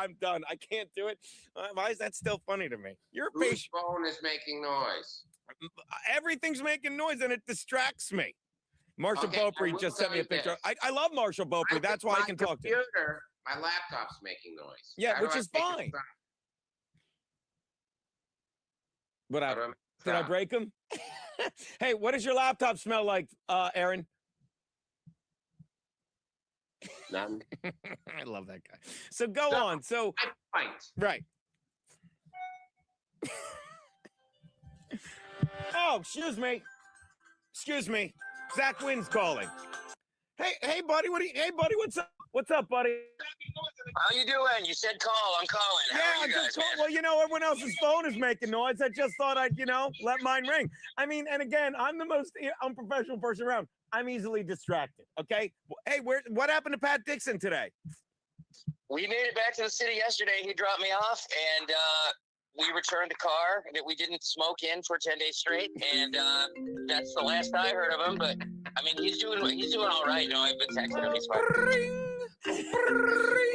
I'm done. I can't do it. Why is that still funny to me? You're a Whose patient. phone is making noise? Everything's making noise and it distracts me. Marshall Okay, I Beaupre will just tell sent me a you picture. this. I love Marshall Beaupre. That's why I can talk to him. My laptop's making noise. Yeah, How which do I is make it fine. stop? But How do I make it did I stop? break him? Hey, what does your laptop smell like, Aaron? None. I love that guy. So go on. So My point. right. Oh, excuse me. Excuse me. Zach Wynn's calling. Hey, buddy. Hey, buddy. What's up? What's up, buddy? How you doing? You said call. I'm calling. How are you guys, man? Well, everyone else's phone is making noise. I just thought I'd, let mine ring. I mean, and again, I'm the most unprofessional person around. I'm easily distracted. Okay. Hey, what happened to Pat Dixon today? We made it back to the city yesterday. He dropped me off, and we returned a car that we didn't smoke in for 10 days straight. And that's the last I heard of him. But I mean, he's doing all right. I've been texting him. He's fine.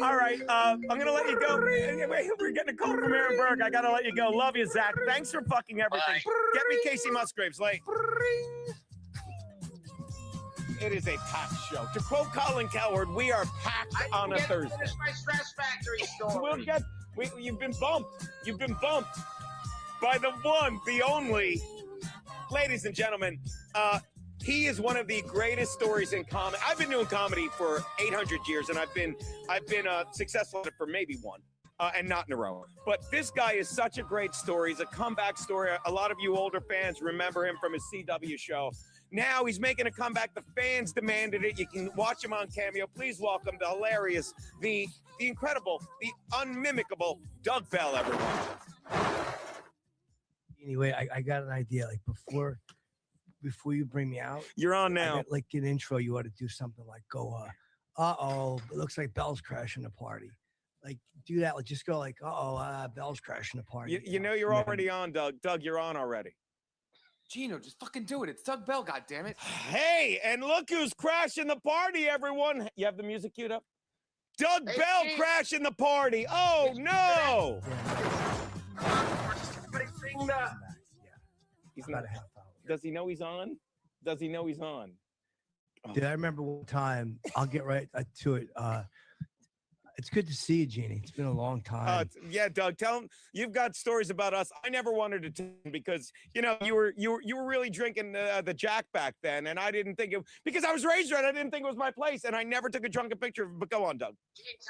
All right, I'm gonna let you go. Wait, we're getting a call from Aaron Berg. I gotta let you go. Love you, Zach. Thanks for fucking everything. Bye. Get me Casey Musgraves late. It is a packed show. To quote Colin Cowherd, we are packed on a Thursday. Finish my Stress Factory story. You've been bumped. You've been bumped by the one, the only. Ladies and gentlemen, he is one of the greatest stories in comedy. I've been doing comedy for 800 years, and I've been successful at it for maybe one, and not in a row. But this guy is such a great story. He's a comeback story. A lot of you older fans remember him from his CW show. Now he's making a comeback. The fans demanded it. You can watch him on Cameo. Please welcome the hilarious, the incredible, the unmimicable Doug Bell, everyone. Anyway, I got an idea. Like before you bring me out, You're on now. Like an intro, you ought to do something like go, it looks like Bell's crashing the party. Like do that. Like just go like, Bell's crashing the party. You know you're already on, Doug. Doug, you're on already. Geno, just fucking do it. It's Doug Bell, goddammit. Hey, and look who's crashing the party, everyone. You have the music queued up? Doug Bell crashing the party. Oh, no. He's not a half hour. Does he know he's on? Does he know he's on? Oh. Dude, I remember one time. I'll get right to it. It's good to see you, Jeannie. It's been a long time. Yeah, Doug, tell him you've got stories about us. I never wanted to tell him because you were really drinking the Jack back then, and I didn't think because I was raised right. I didn't think it was my place, and I never took a drunken picture. But go on, Doug.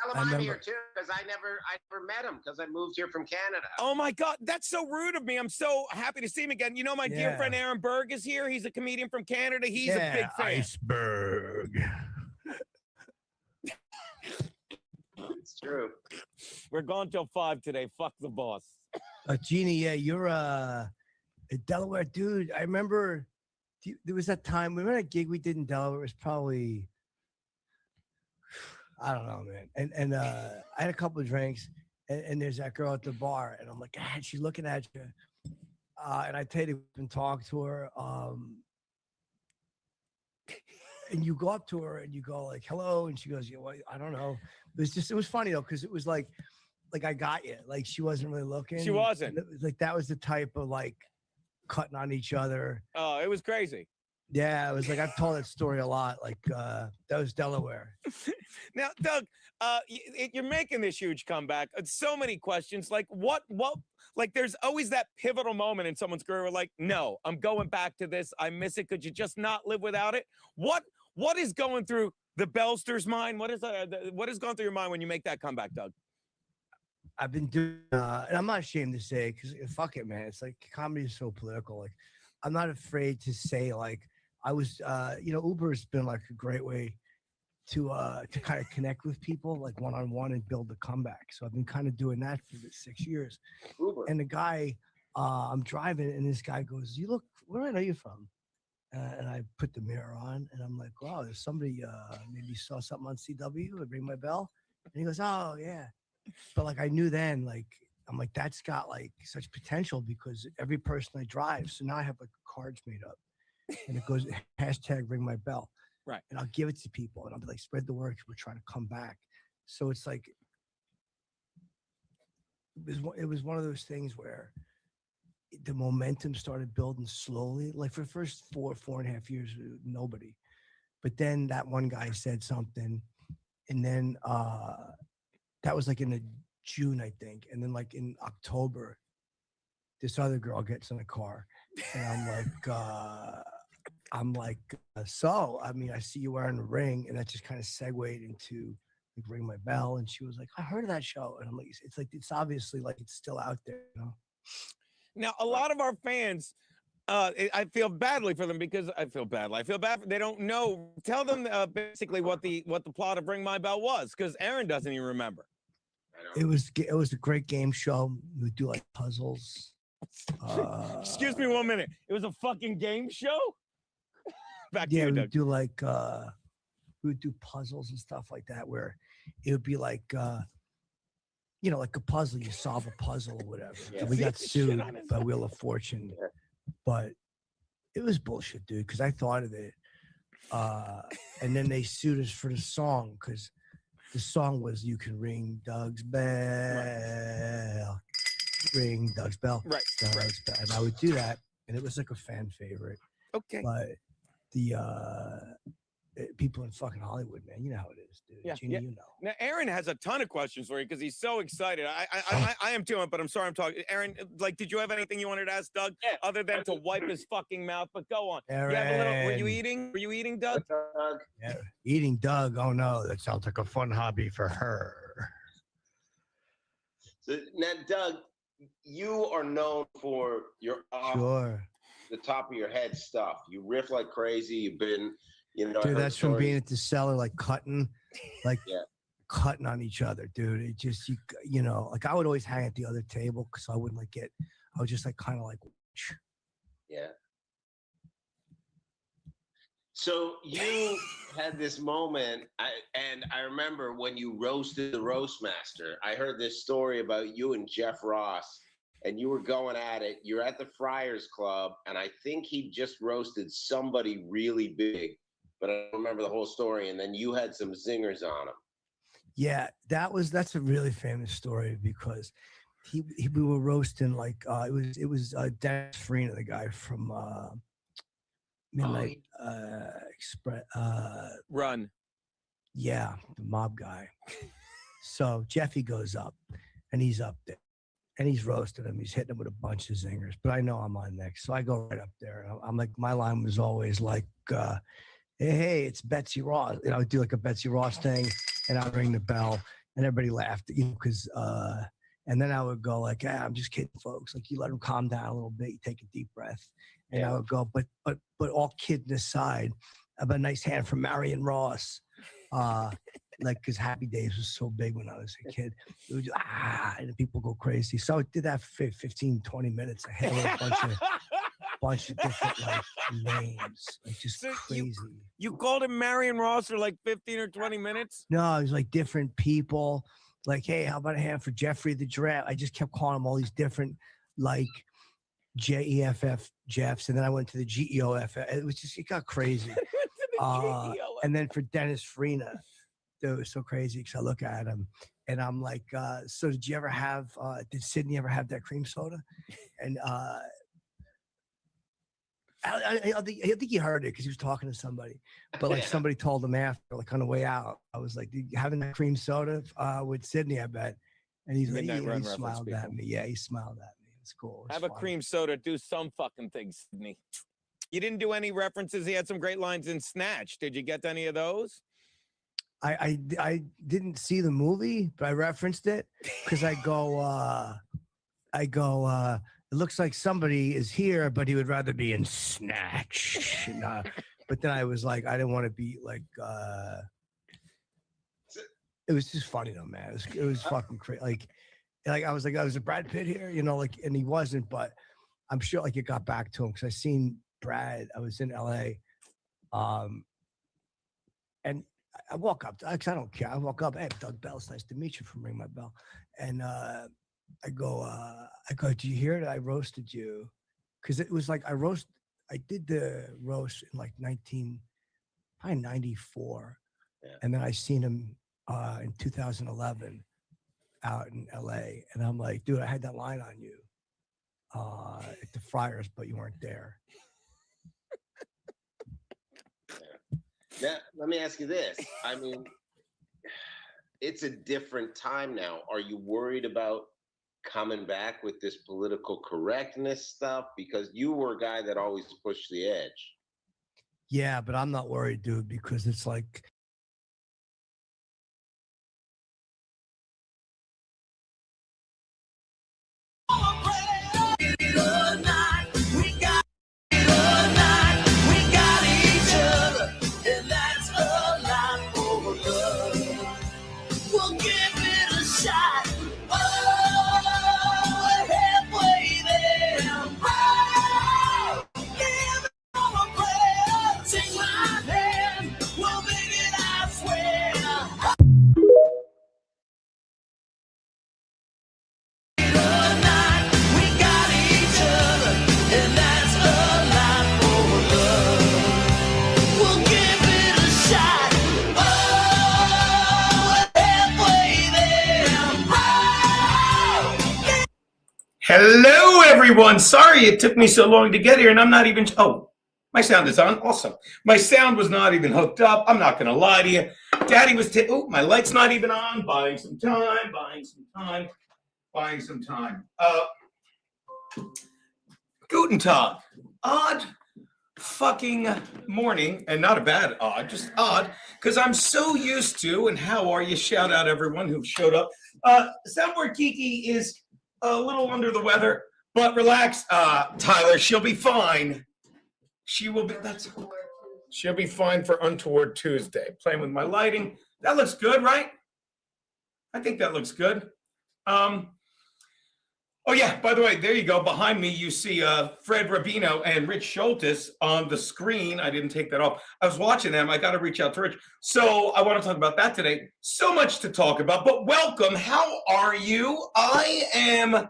Tell him I'm here too, because I never met him because I moved here from Canada. Oh my God, that's so rude of me. I'm so happy to see him again. My dear friend Aaron Berg is here. He's a comedian from Canada. He's a big fan. Iceberg. It's true. We're gone till 5 today. Fuck the boss. Jeannie, yeah, you're a Delaware dude. I remember there was that time we were at a gig we did in Delaware. It was probably, I don't know, man. And I had a couple of drinks, and there's that girl at the bar, and I'm like, God, she's looking at you. And I tell you, and talk to her. And you go up to her and you go like, hello. And she goes, yeah, well, I don't know. It was funny though. Cause it was like I got you. Like she wasn't really looking. She wasn't. It was like, that was the type of like cutting on each other. Oh, it was crazy. Yeah. It was like, I've told that story a lot. Like that was Delaware. Now, Doug, you're making this huge comeback. So many questions. Like what, like there's always that pivotal moment in someone's career where like, no, I'm going back to this. I miss it. Could you just not live without it? What is going through the Bellster's mind? What is going through your mind when you make that comeback, Doug? I've been doing, and I'm not ashamed to say, because fuck it, man. It's like comedy is so political. Like, I'm not afraid to say, like, I was, Uber has been like a great way to kind of connect with people, like one-on-one, and build the comeback. So I've been kind of doing that for the 6 years. Uber. And the guy, I'm driving, and this guy goes, "You look, where are you from?" And I put the mirror on, and I'm like, wow, there's somebody maybe saw something on CW, I ring my bell. And he goes, oh, yeah. But like, I knew then, like, I'm like, that's got like such potential because every person I drive. So now I have like cards made up, and it goes hashtag ring my bell. Right. And I'll give it to people, and I'll be like, spread the word. We're trying to come back. So it's like, it was one of those things where the momentum started building slowly. Like for the first 4.5 years, nobody. But then that one guy said something, and then that was like in the June, I think, and then like in October, this other girl gets in a car, and I'm like, so I mean, I see you wearing a ring, and that just kind of segued into like Ring My Bell, and she was like, I heard of that show, and I'm like, it's obviously like it's still out there, you know. Now, a lot of our fans, I feel badly for them because I feel badly. I feel bad they don't know. Tell them basically what the plot of Ring My Bell was, because Aaron doesn't even remember. It was a great game show. We would do like puzzles. Excuse me 1 minute. It was a fucking game show. Back to you, we Doug. would do like we would do puzzles and stuff like that, where it would be like like a puzzle. You solve a puzzle or whatever. Yeah. And we got sued by Wheel of Fortune, but it was bullshit, dude. Because I thought of it, and then they sued us for the song because the song was "You Can Ring Doug's Bell, Ring Doug's Bell, Right. Doug's Bell," and I would do that, and it was like a fan favorite. Okay. But the people in fucking Hollywood, man, you know how it is, dude. Yeah, Gene, yeah. you know. Now, Aaron has a ton of questions for you because he's so excited. I am too, but I'm sorry I'm talking. Aaron, like, did you have anything you wanted to ask Doug other than to wipe his fucking mouth? But go on. Aaron. You have a little. Were you eating? Were you eating, Doug? Doug? Yeah, eating Doug. Oh no, that sounds like a fun hobby for her. So now, Doug, you are known for your Sure. the top of your head stuff. You riff like crazy. You've been, Dude, that's from being at the cellar, like cutting, like Yeah. cutting on each other, dude. It just you know, like I would always hang at the other table because I wouldn't like get. I was just like kind of like. Yeah. So you had this moment, and I remember when you roasted the roast master. I heard this story about you and Jeff Ross, and you were going at it. You're at the Friars Club, and I think he just roasted somebody really big, but I don't remember the whole story. And then you had some zingers on him. Yeah, that's a really famous story because we were roasting like it was Dennis Farina, the guy from Midnight Express. Run. Yeah, the mob guy. So Jeffy goes up, and he's up there, and he's roasting him. He's hitting him with a bunch of zingers. But I know I'm on next, so I go right up there. I'm like, my line was always like, "Hey, it's Betsy Ross." And I would do like a Betsy Ross thing, and I'd ring the bell, and everybody laughed, because. And then I would go like, I'm just kidding, folks. Like, you let them calm down a little bit. You take a deep breath. And I would go, but all kidding aside, I have a nice hand from Marion Ross. Like, because Happy Days was so big when I was a kid. It was just, and people go crazy. So I did that for 15, 20 minutes. I had a bunch of different like names, like just So crazy. You called him Marion Ross for like 15 or 20 minutes? No, it was like different people. Like, hey, how about a hand for Jeffrey the Giraffe? I just kept calling him all these different, like, Jeff Jeffs, and then I went to the GEOF. It got crazy. And then for Dennis Farina, it was so crazy because I look at him and I'm like, so did you ever have? Did Sydney ever have that cream soda? And I think he heard it because he was talking to somebody, but like somebody told him after, like on the way out, I was like, "You having that cream soda with Sydney?" I bet, and he's Midnight like, Run he smiled reference, at me. Yeah, he smiled at me. It's cool. Have a cream soda. Do some fucking things, Sydney. You didn't do any references. He had some great lines in Snatch. Did you get to any of those? I didn't see the movie, but I referenced it because I go. It looks like somebody is here, but he would rather be in Snatch. But then I was like, I didn't want to be like. It was just funny though, man. It was fucking crazy. Like I was like, was a Brad Pitt here? Like, and he wasn't, but I'm sure like it got back to him because I seen Brad. I was in LA, and I walk up. I don't care. I walk up. Hey, Doug Bell. It's nice to meet you from Ring My Bell, and. I go, do you hear that I roasted you? Because it was like I did the roast in like 94. Yeah. And then I seen him in 2011 out in LA. And I'm like, dude, I had that line on you at the Friars, but you weren't there. Now, let me ask you this. I mean, it's a different time now. Are you worried about coming back with this political correctness stuff? Because you were a guy that always pushed the edge. Yeah, but I'm not worried, dude, because it's like, Hello, everyone. Sorry it took me so long to get here, and I'm not even... Oh, my sound is on. Awesome. My sound was not even hooked up. I'm not going to lie to you. Daddy was... Oh, my light's not even on. Buying some time. Guten Tag. Odd fucking morning, and not a bad odd, just odd, because I'm so used to, and how are you? Shout out everyone who showed up. Soundboard Kiki is a little under the weather, but relax, Tyler. She'll be fine. She'll be fine for Untoward Tuesday. Playing with my lighting. That looks good, right? I think that looks good. Oh yeah, by the way, there you go. Behind me, you see Fred Rabino and Rich Schultes on the screen. I didn't take that off. I was watching them. I got to reach out to Rich. So I want to talk about that today. So much to talk about, but welcome. How are you? I am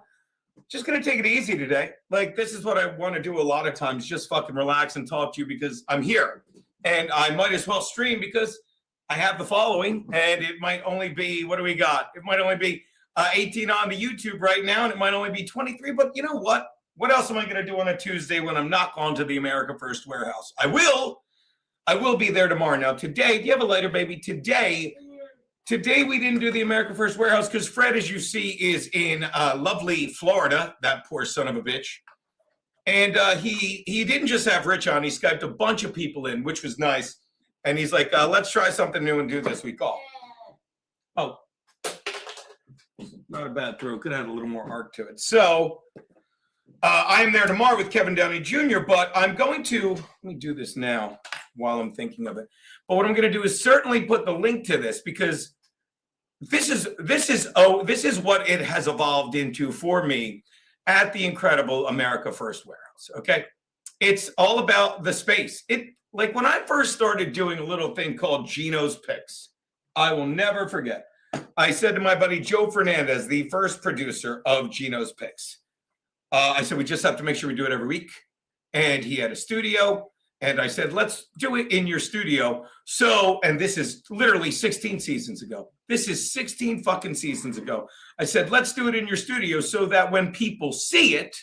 just going to take it easy today. Like, this is what I want to do a lot of times, just fucking relax and talk to you because I'm here. And I might as well stream because I have the following, and it might only be, what do we got? It might only be 18 on the YouTube right now, and it might only be 23, but you know what? What else am I going to do on a Tuesday when I'm not going to the America First Warehouse? I will be there tomorrow. Now, today, do you have a lighter, baby? Today we didn't do the America First Warehouse because Fred, as you see, is in lovely Florida, that poor son of a bitch. And he didn't just have Rich on, he Skyped a bunch of people in, which was nice. And he's like, let's try something new and do this week off. Oh. Not a bad throw. Could have had a little more arc to it. So I'm there tomorrow with Kevin Downey Jr., but I'm going to, let me do this now while I'm thinking of it. But what I'm going to do is certainly put the link to this because this is what it has evolved into for me at the incredible America First Warehouse. Okay. It's all about the space. Like when I first started doing a little thing called Geno's Picks, I will never forget. I said to my buddy Joe Fernandez, the first producer of Geno's Picks, I said, we just have to make sure we do it every week. And he had a studio. And I said, let's do it in your studio. So, and this is literally 16 seasons ago. This is 16 fucking seasons ago. I said, let's do it in your studio so that when people see it,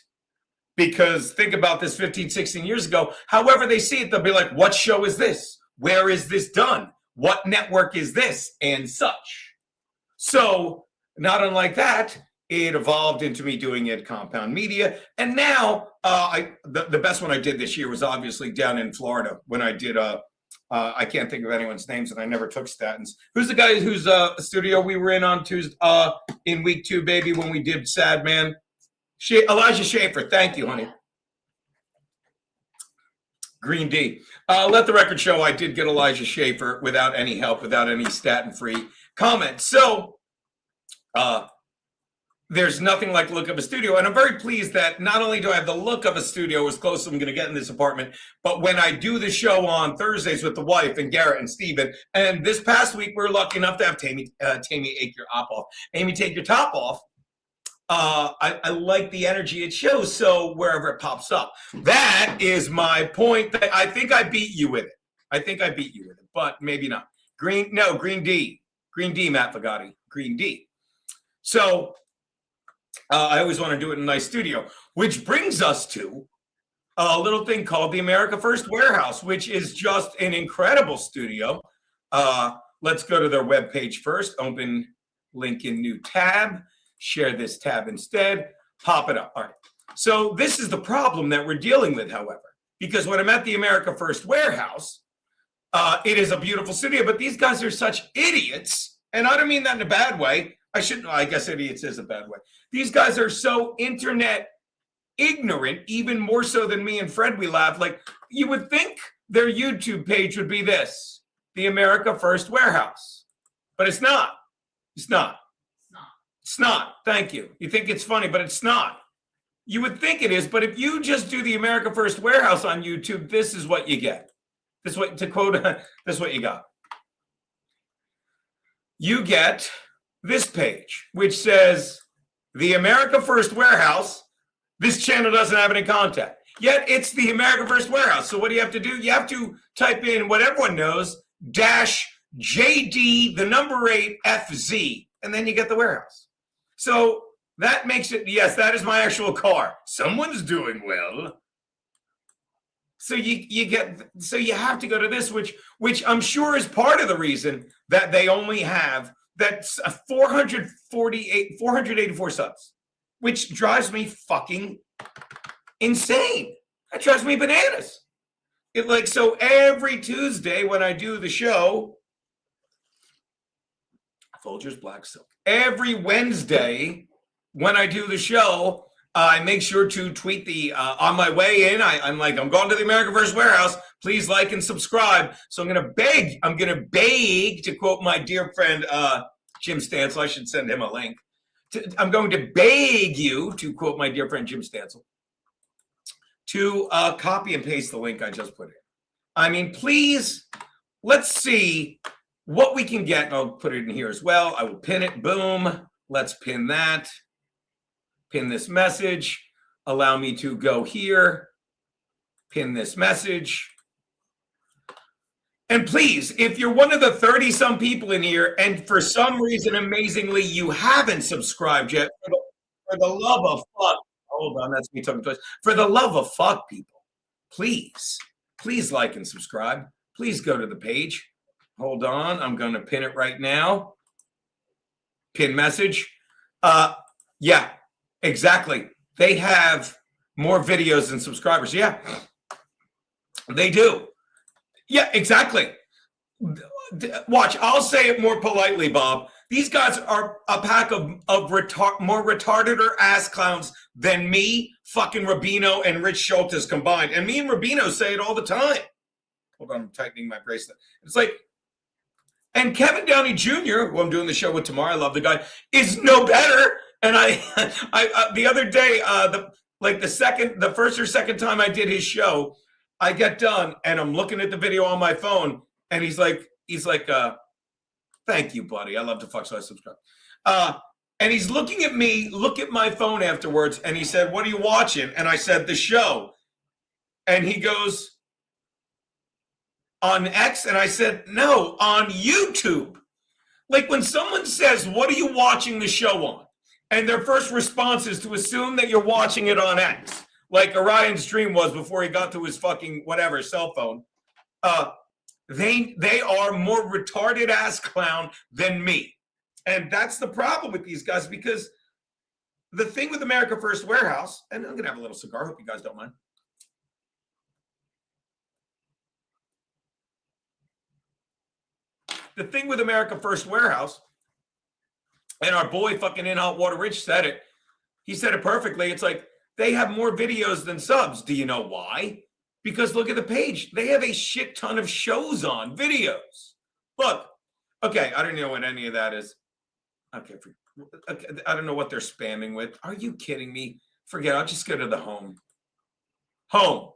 because think about this 15, 16 years ago, however they see it, they'll be like, what show is this? Where is this done? What network is this? And such. So not unlike that, it evolved into me doing it Compound Media. And now the best one I did this year was obviously down in Florida when I did, I can't think of anyone's names and I never took statins. Who's the guy whose studio we were in on Tuesday, in week 2, baby, when we did Sad Man? Elijah Schaefer. Thank you, honey. Green D. Let the record show I did get Elijah Schaefer without any help, without any statin-free comment. So there's nothing like the look of a studio. And I'm very pleased that not only do I have the look of a studio as close as I'm going to get in this apartment, but when I do the show on Thursdays with the wife and Garrett and Steven, and this past week, we were lucky enough to have Tammy take your top off. Amy, take your top off. I like the energy it shows. So wherever it pops up, that is my point. That I think I beat you with it. But maybe not. Green D, Matt Fagati, Green D. So I always want to do it in a nice studio, which brings us to a little thing called the America First Warehouse, which is just an incredible studio. Let's go to their webpage first. Open link in new tab. Share this tab instead. Pop it up. All right. So this is the problem that we're dealing with, however, because when I'm at the America First Warehouse, it is a beautiful studio, but these guys are such idiots. And I don't mean that in a bad way. I guess idiots is a bad way. These guys are so internet ignorant, even more so than me and Fred. We laugh. Like, you would think their YouTube page would be this, the America First Warehouse, but it's not. It's not. It's not. Thank you. You think it's funny, but it's not. You would think it is, but if you just do the America First Warehouse on YouTube, this is what you get. This is what, to quote, this is what you got. You get this page, which says the America First Warehouse. This channel doesn't have any content. Yet it's the America First Warehouse. So what do you have to do? You have to type in what everyone knows, -JD, the number 8, FZ, and then you get the warehouse. So that makes it, yes, that is my actual car. Someone's doing well. So you have to go to this, which I'm sure is part of the reason that they only have that's 484 subs, which drives me fucking insane. That drives me bananas. So every Tuesday when I do the show, Folgers Black Silk. Every Wednesday when I do the show, I make sure to tweet on my way in. I'm going to the America First Warehouse. Please like and subscribe. So I'm going to beg, to quote my dear friend Jim Stansel. I should send him a link. I'm going to beg you, to quote my dear friend Jim Stansel, to copy and paste the link I just put in. I mean, please, let's see what we can get. And I'll put it in here as well. I will pin it. Boom. Let's pin that. Pin this message. Allow me to go here. Pin this message. And please, if you're one of the 30-some people in here, and for some reason, amazingly, you haven't subscribed yet, for the love of fuck, hold on, that's me talking twice. For the love of fuck, people, please like and subscribe. Please go to the page. Hold on, I'm going to pin it right now. Pin message. Yeah, exactly. They have more videos than subscribers. Yeah, they do. Yeah, exactly. Watch, I'll say it more politely, Bob. These guys are a pack of more retarded or ass clowns than me, fucking Rubino, and Rich Schultes combined. And me and Rubino say it all the time. Hold on, I'm tightening my bracelet. It's like, and Kevin Downey Jr., who I'm doing the show with tomorrow, I love the guy, is no better. And I the other day, the first or second time I did his show, I get done and I'm looking at the video on my phone, and he's like, thank you, buddy. I love to fuck, so I subscribe. And he's looking at me, look at my phone afterwards, and he said, "What are you watching?" And I said, "The show." And he goes, "On X?" And I said, "No, on YouTube." Like when someone says, "What are you watching the show on?" and their first response is to assume that you're watching it on X, like Orion's dream was before he got to his fucking whatever cell phone. They are more retarded ass clown than me. And that's the problem with these guys, because the thing with America First Warehouse, and I'm going to have a little cigar. Hope you guys don't mind. The thing with America First Warehouse, and our boy fucking In Hot Water Rich said it. He said it perfectly. It's like they have more videos than subs. Do you know why? Because look at the page. They have a shit ton of shows on, videos. Look. Okay, I don't know what any of that is. Okay, I don't know what they're spamming with. Are you kidding me? Forget it. I'll just go to the home. Home.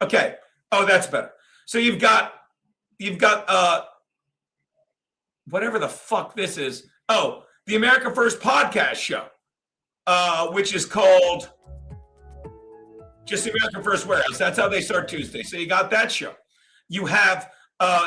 Okay. Oh, that's better. So you've got whatever the fuck this is. Oh, the America First podcast show, which is called just the America First Warehouse. That's how they start Tuesday. So you got that show. You have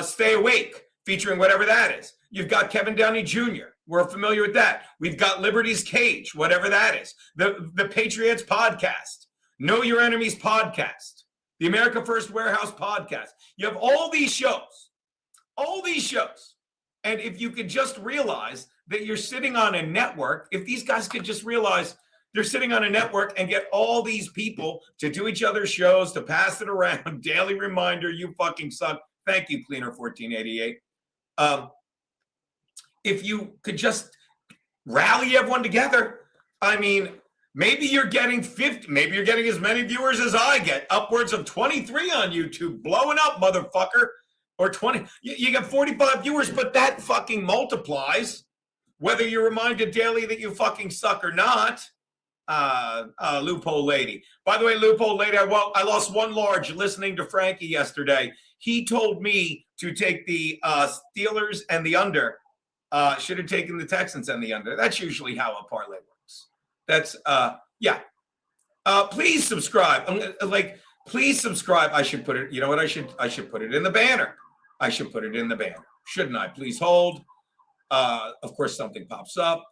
Stay Awake, featuring whatever that is. You've got Kevin Downey Jr. We're familiar with that. We've got Liberty's Cage, whatever that is. The Patriots podcast, Know Your Enemies podcast, the America First Warehouse podcast. You have all these shows. And if you could just realize that you're sitting on a network, if these guys could just realize they're sitting on a network and get all these people to do each other's shows, to pass it around, daily reminder, you fucking suck. Thank you, Cleaner1488. If you could just rally everyone together, I mean, maybe you're getting 50, maybe you're getting as many viewers as I get, upwards of 23 on YouTube, blowing up, motherfucker, or 20. You got 45 viewers, but that fucking multiplies, whether you're reminded daily that you fucking suck or not. Loophole Lady. By the way, Loophole Lady, I lost one large listening to Frankie yesterday. He told me to take the Steelers and the under. Should have taken the Texans and the under. That's usually how a parlay works. That's yeah. Please subscribe. Please subscribe. I should put it. You know what? I should put it in the banner. I should put it in the banner, shouldn't I? Please hold. Of course, something pops up.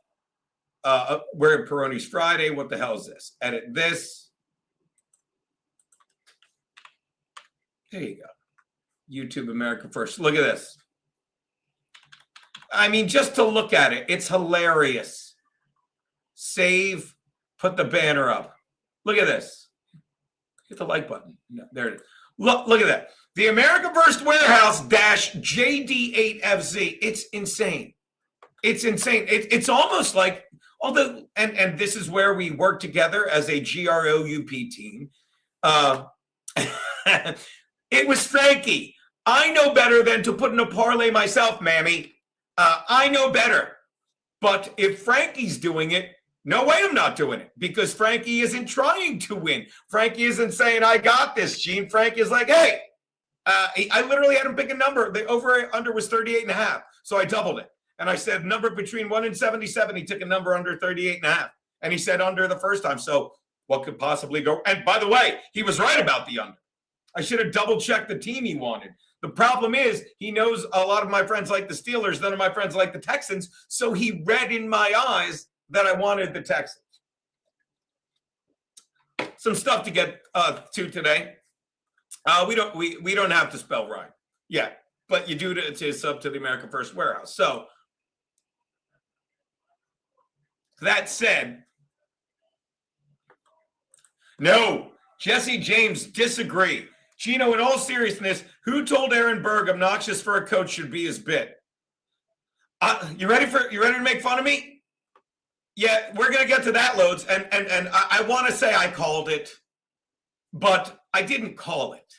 We're in Peroni's Friday. What the hell is this? Edit this. There you go. YouTube America First. Look at this. I mean, just to look at it, it's hilarious. Save, put the banner up. Look at this. Hit the like button. No, there it is. Look at that. The America First Warehouse -JD8FZ. It's insane. It's insane. It's almost like, although, and this is where we work together as a GROUP team. It was Frankie. I know better than to put in a parlay myself, Mammy. I know better. But if Frankie's doing it, no way I'm not doing it, because Frankie isn't trying to win. Frankie isn't saying, I got this, Gene. Frank is like, hey, I literally had him pick a number. The over-under was 38.5. So I doubled it. And I said number between 1 and 77. He took a number under 38.5. And he said under the first time. So what could possibly go? And by the way, he was right about the under. I should have double-checked the team he wanted. The problem is he knows a lot of my friends like the Steelers. None of my friends like the Texans. So he read in my eyes that I wanted the Texans. Some stuff to get to today. We don't have to spell right. Yeah, but you do to sub to the America First Warehouse. So that said, no, Jesse James, disagree. Geno, in all seriousness, who told Aaron Berg obnoxious for a coach should be his bit? You ready to make fun of me? Yeah, we're gonna get to that, Loads, and I want to say I called it, but I didn't call it.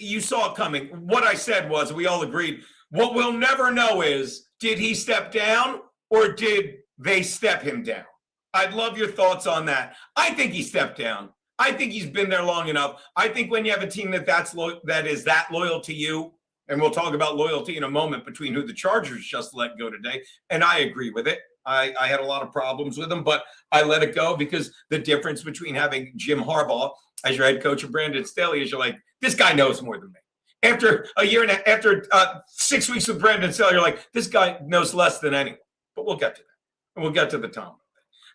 You saw it coming. What I said was, we all agreed. What we'll never know is, did he step down or did they step him down? I'd love your thoughts on that. I think he stepped down. I think he's been there long enough. I think when you have a team that is that loyal to you, and we'll talk about loyalty in a moment between who the Chargers just let go today, and I agree with it. I had a lot of problems with him, but I let it go because the difference between having Jim Harbaugh as your head coach and Brandon Staley is you're like, this guy knows more than me. After a year and after 6 weeks with Brandon Staley, you're like, this guy knows less than anyone. But we'll get to that, and we'll get to the Tom.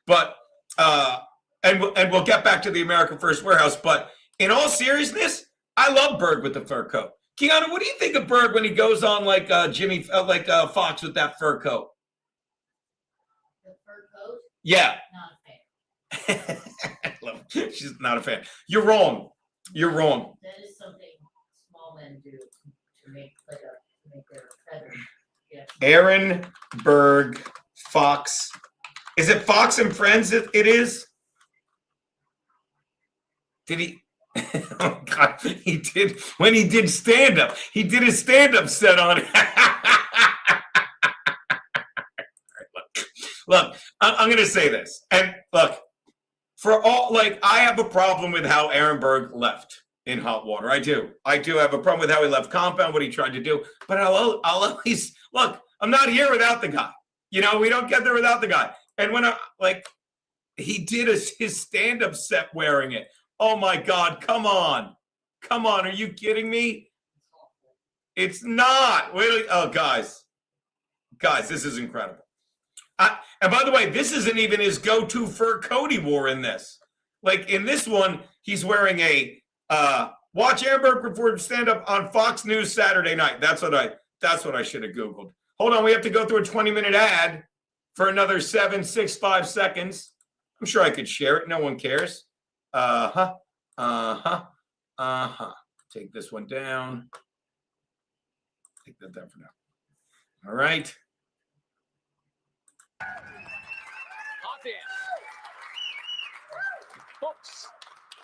But and we'll get back to the America First Warehouse. But in all seriousness, I love Berg with the fur coat. Keanu, what do you think of Berg when he goes on like Fox with that fur coat? The fur coat? Yeah. Not a fan. She's not a fan. You're wrong. You're wrong. That is something small men do to make their feathers. Yeah. Aaron Berg, Fox. Is it Fox and Friends? It is. Did he? Oh God, he did when he did stand up. He did his stand up set on it. Look, I'm going to say this, and look, for all I have a problem with how Aaron Berg left in hot water. I do have a problem with how he left Compound, what he tried to do. But I'll always look. I'm not here without the guy. We don't get there without the guy. And when he did his stand up set wearing it. Oh my God, come on. Are you kidding me? It's not. Oh, guys, this is incredible. And by the way, this isn't even his go-to fur coat he wore in this. Like in this one, he's wearing a watch Amber before stand-up on Fox News Saturday night. That's what I should have Googled. Hold on, we have to go through a 20-minute ad for another 7, 6, 5 seconds. I'm sure I could share it. No one cares. Take this one down. Take that down for now. All right. Hot dance. Folks,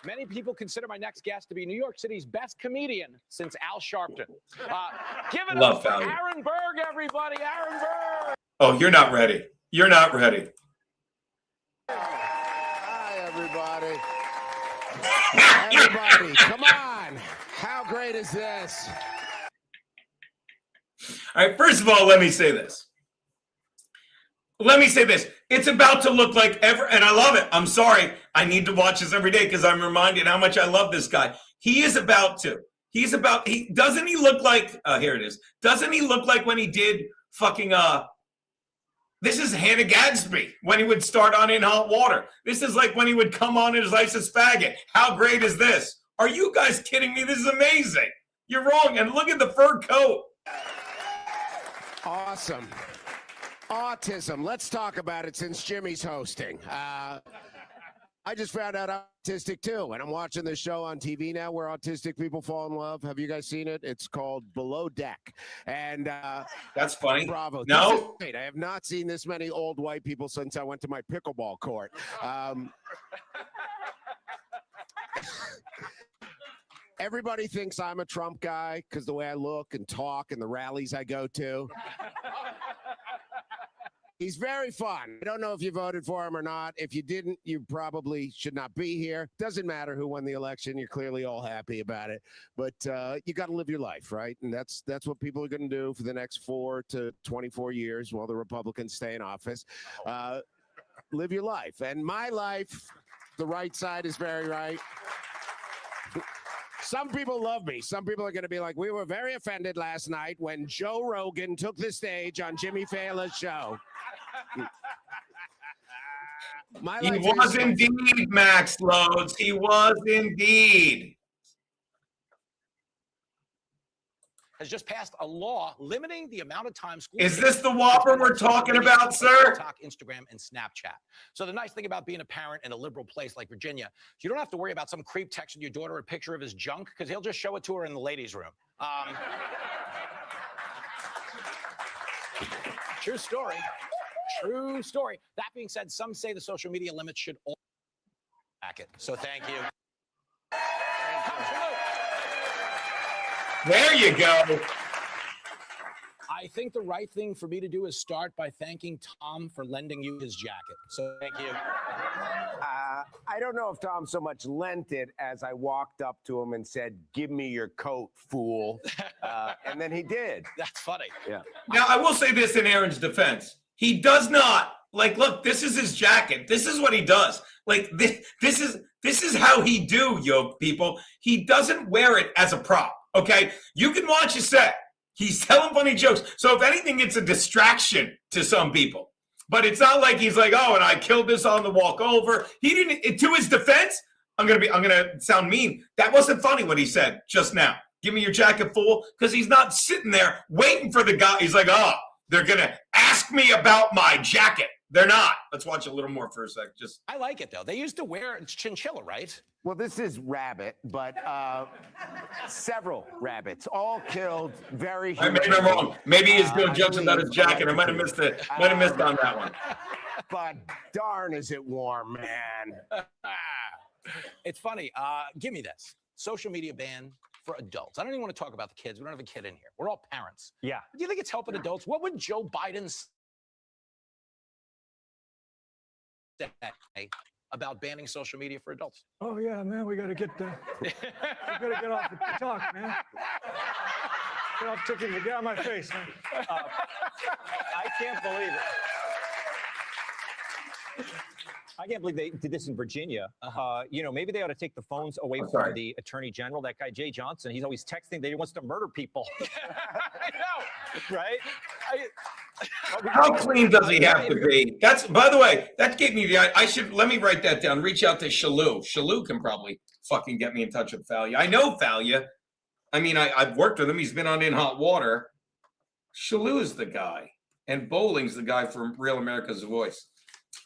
many people consider my next guest to be New York City's best comedian since Al Sharpton. Give it Love up for value. Aaron Berg, everybody. Aaron Berg. Oh, you're not ready. You're not ready. Hi, everybody. Everybody, come on. How great is this? All right, first of all, let me say this. It's about to look like ever, and I love it. I'm sorry. I need to watch this every day because I'm reminded how much I love this guy. Doesn't he look like, here it is. Doesn't he look like when he did fucking, this is Hannah Gadsby when he would start on In Hot Water. This is like when he would come on his nicest faggot. How great is this? Are you guys kidding me? This is amazing. You're wrong. And look at the fur coat. Awesome. Autism. Let's talk about it since Jimmy's hosting. I just found out I'm autistic too, and I'm watching this show on TV now where autistic people fall in love. Have you guys seen it? It's called Below Deck. And that's funny. Bravo. No. I have not seen this many old white people since I went to my pickleball court. Everybody thinks I'm a Trump guy because the way I look and talk and the rallies I go to. He's very fun. I don't know if you voted for him or not. If you didn't, you probably should not be here. Doesn't matter who won the election. You're clearly all happy about it. But you got to live your life, right? And that's what people are going to do for the next 4 to 24 years while the Republicans stay in office. Live your life. And my life, the right side is very right. Some people love me. Some people are going to be like, we were very offended last night when Joe Rogan took the stage on Jimmy Fallon's show. He was indeed, Max Loads. He was indeed. Has just passed a law limiting the amount of time schools. Is this the Whopper we're talking about, sir? TikTok, Instagram, and Snapchat. So the nice thing about being a parent in a liberal place like Virginia, you don't have to worry about some creep texting your daughter a picture of his junk because he'll just show it to her in the ladies' room. True story. True story. That being said, some say the social media limits should all back it. So thank you. There you go. I think the right thing for me to do is start by thanking Tom for lending you his jacket. So thank you. I don't know if Tom so much lent it as I walked up to him and said, give me your coat, fool. And then he did. That's funny. Yeah. Now, I will say this in Aaron's defense. He does not, like, look, this is his jacket. This is what he does. Like, this is how he do, yo, people. He doesn't wear it as a prop, okay? You can watch his set. He's telling funny jokes. So if anything, it's a distraction to some people. But it's not like he's like, oh, and I killed this on the walk over. He didn't, to his defense, I'm gonna sound mean. That wasn't funny what he said just now. Give me your jacket, fool. Because he's not sitting there waiting for the guy. He's like, oh, they're gonna ask me about my jacket. They're not. Let's watch a little more for a sec. I like it though. They used to wear chinchilla, right? Well, this is rabbit, but several rabbits, all killed very I maybe I'm wrong. Maybe he's doing jokes about his jacket. I might have missed it. Might have missed on that one. But darn is it warm, man. It's funny. Give me this. Social media ban for adults. I don't even want to talk about the kids. We don't have a kid in here. We're all parents. Yeah. Do you think it's helping adults? What would Joe Biden say about banning social media for adults? Oh yeah, man, we gotta get off the talk, man. Get off TikTok. Get out of my face, man. I can't believe it. I can't believe they did this in Virginia. Maybe they ought to take the phones away from the attorney general, that guy Jay Johnson. He's always texting that he wants to murder people. I know. Right? How clean does he have to be? That's, by the way, that gave me let me write that down. Reach out to Shalou. Shalou can probably fucking get me in touch with Thalia. I know Thalia. I mean, I've worked with him. He's been on In Hot Water. Shalou is the guy. And Bowling's the guy from Real America's Voice.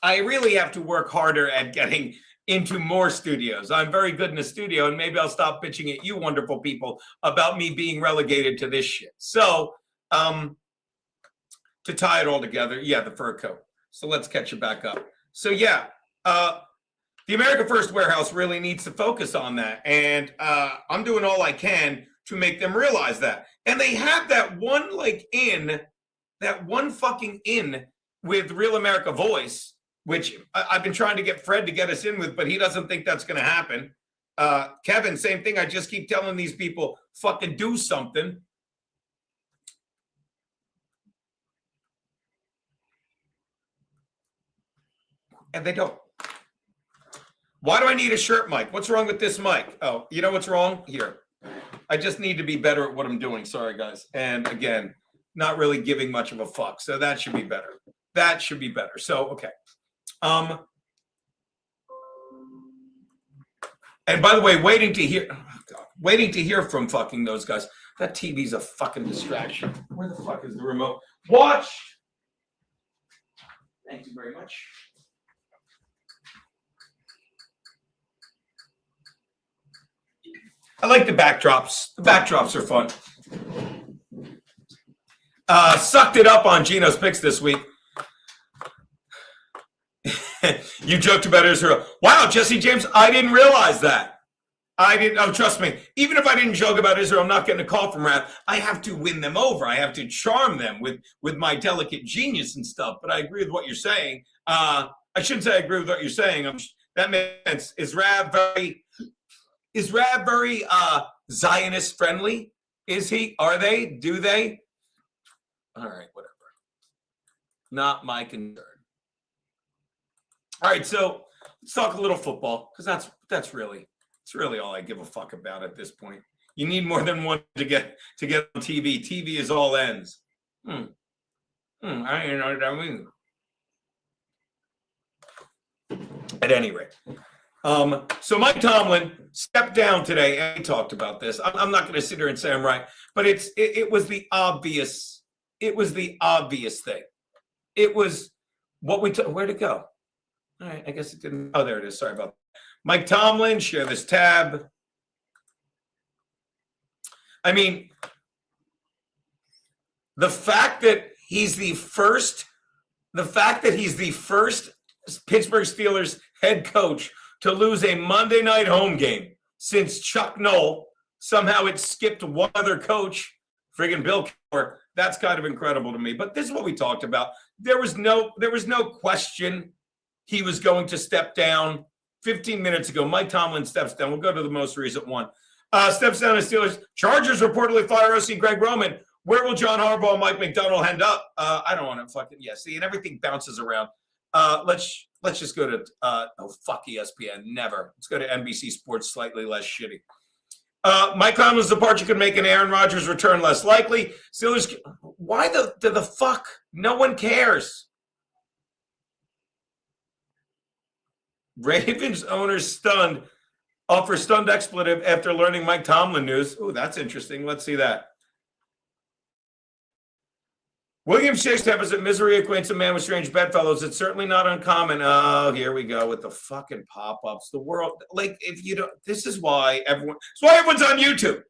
I really have to work harder at getting into more studios. I'm very good in the studio, and maybe I'll stop bitching at you wonderful people about me being relegated to this shit. So, to tie it all together, yeah, the fur coat. So let's catch it back up. So yeah, the America First Warehouse really needs to focus on that. And I'm doing all I can to make them realize that. And they have that one fucking in with Real America Voice, which I've been trying to get Fred to get us in with, but he doesn't think that's going to happen. Kevin, same thing. I just keep telling these people, fucking do something. And they don't. Why do I need a shirt mic? What's wrong with this mic? Oh, you know what's wrong? Here. I just need to be better at what I'm doing. Sorry, guys. And again, not really giving much of a fuck. So that should be better. That should be better. So, okay. And by the way, waiting to hear from fucking those guys. That TV's a fucking distraction. Where the fuck is the remote? Watch. Thank you very much. I like the backdrops. The backdrops are fun. Sucked it up on Geno's picks this week. You joked about Israel. Wow, Jesse James, I didn't realize that. I didn't. Oh, trust me. Even if I didn't joke about Israel, I'm not getting a call from Raph. I have to win them over. I have to charm them with my delicate genius and stuff. But I agree with what you're saying. I shouldn't say I agree with what you're saying. That makes sense. Is Rav very Zionist friendly? Is he? Are they? Do they? All right, whatever. Not my concern. All right, so let's talk a little football, because that's really all I give a fuck about at this point. You need more than one to get on TV. TV is all ends. I don't know what I mean. At any rate. So Mike Tomlin stepped down today, and he talked about this. I'm not going to sit here and say I'm right, but it was the obvious. It was the obvious thing. It was what where'd it go? All right, I guess it didn't. Oh, there it is. Sorry about that. Mike Tomlin, share this tab. I mean, the fact that he's the first Pittsburgh Steelers head coach to lose a Monday night home game since Chuck Noll. Somehow it skipped one other coach, friggin' Bill Cowher. That's kind of incredible to me. But this is what we talked about. There was no question he was going to step down. 15 minutes ago, Mike Tomlin steps down. We'll go to the most recent one. Steps down as Steelers. Chargers reportedly fire OC Greg Roman. Where will John Harbaugh and Mike McDonald end up? I don't want to fucking, see, and everything bounces around. Let's just go to, fuck ESPN. Never. Let's go to NBC Sports, slightly less shitty. Mike Tomlin's departure could make an Aaron Rodgers return less likely. Steelers, why the fuck? No one cares. Ravens owners stunned, offer stunned expletive after learning Mike Tomlin news. Oh, that's interesting. Let's see that. William Shakespeare says that misery acquaints a man with strange bedfellows. It's certainly not uncommon. Oh, here we go with the fucking pop-ups. The world, like, if you don't, this is why everyone's on YouTube.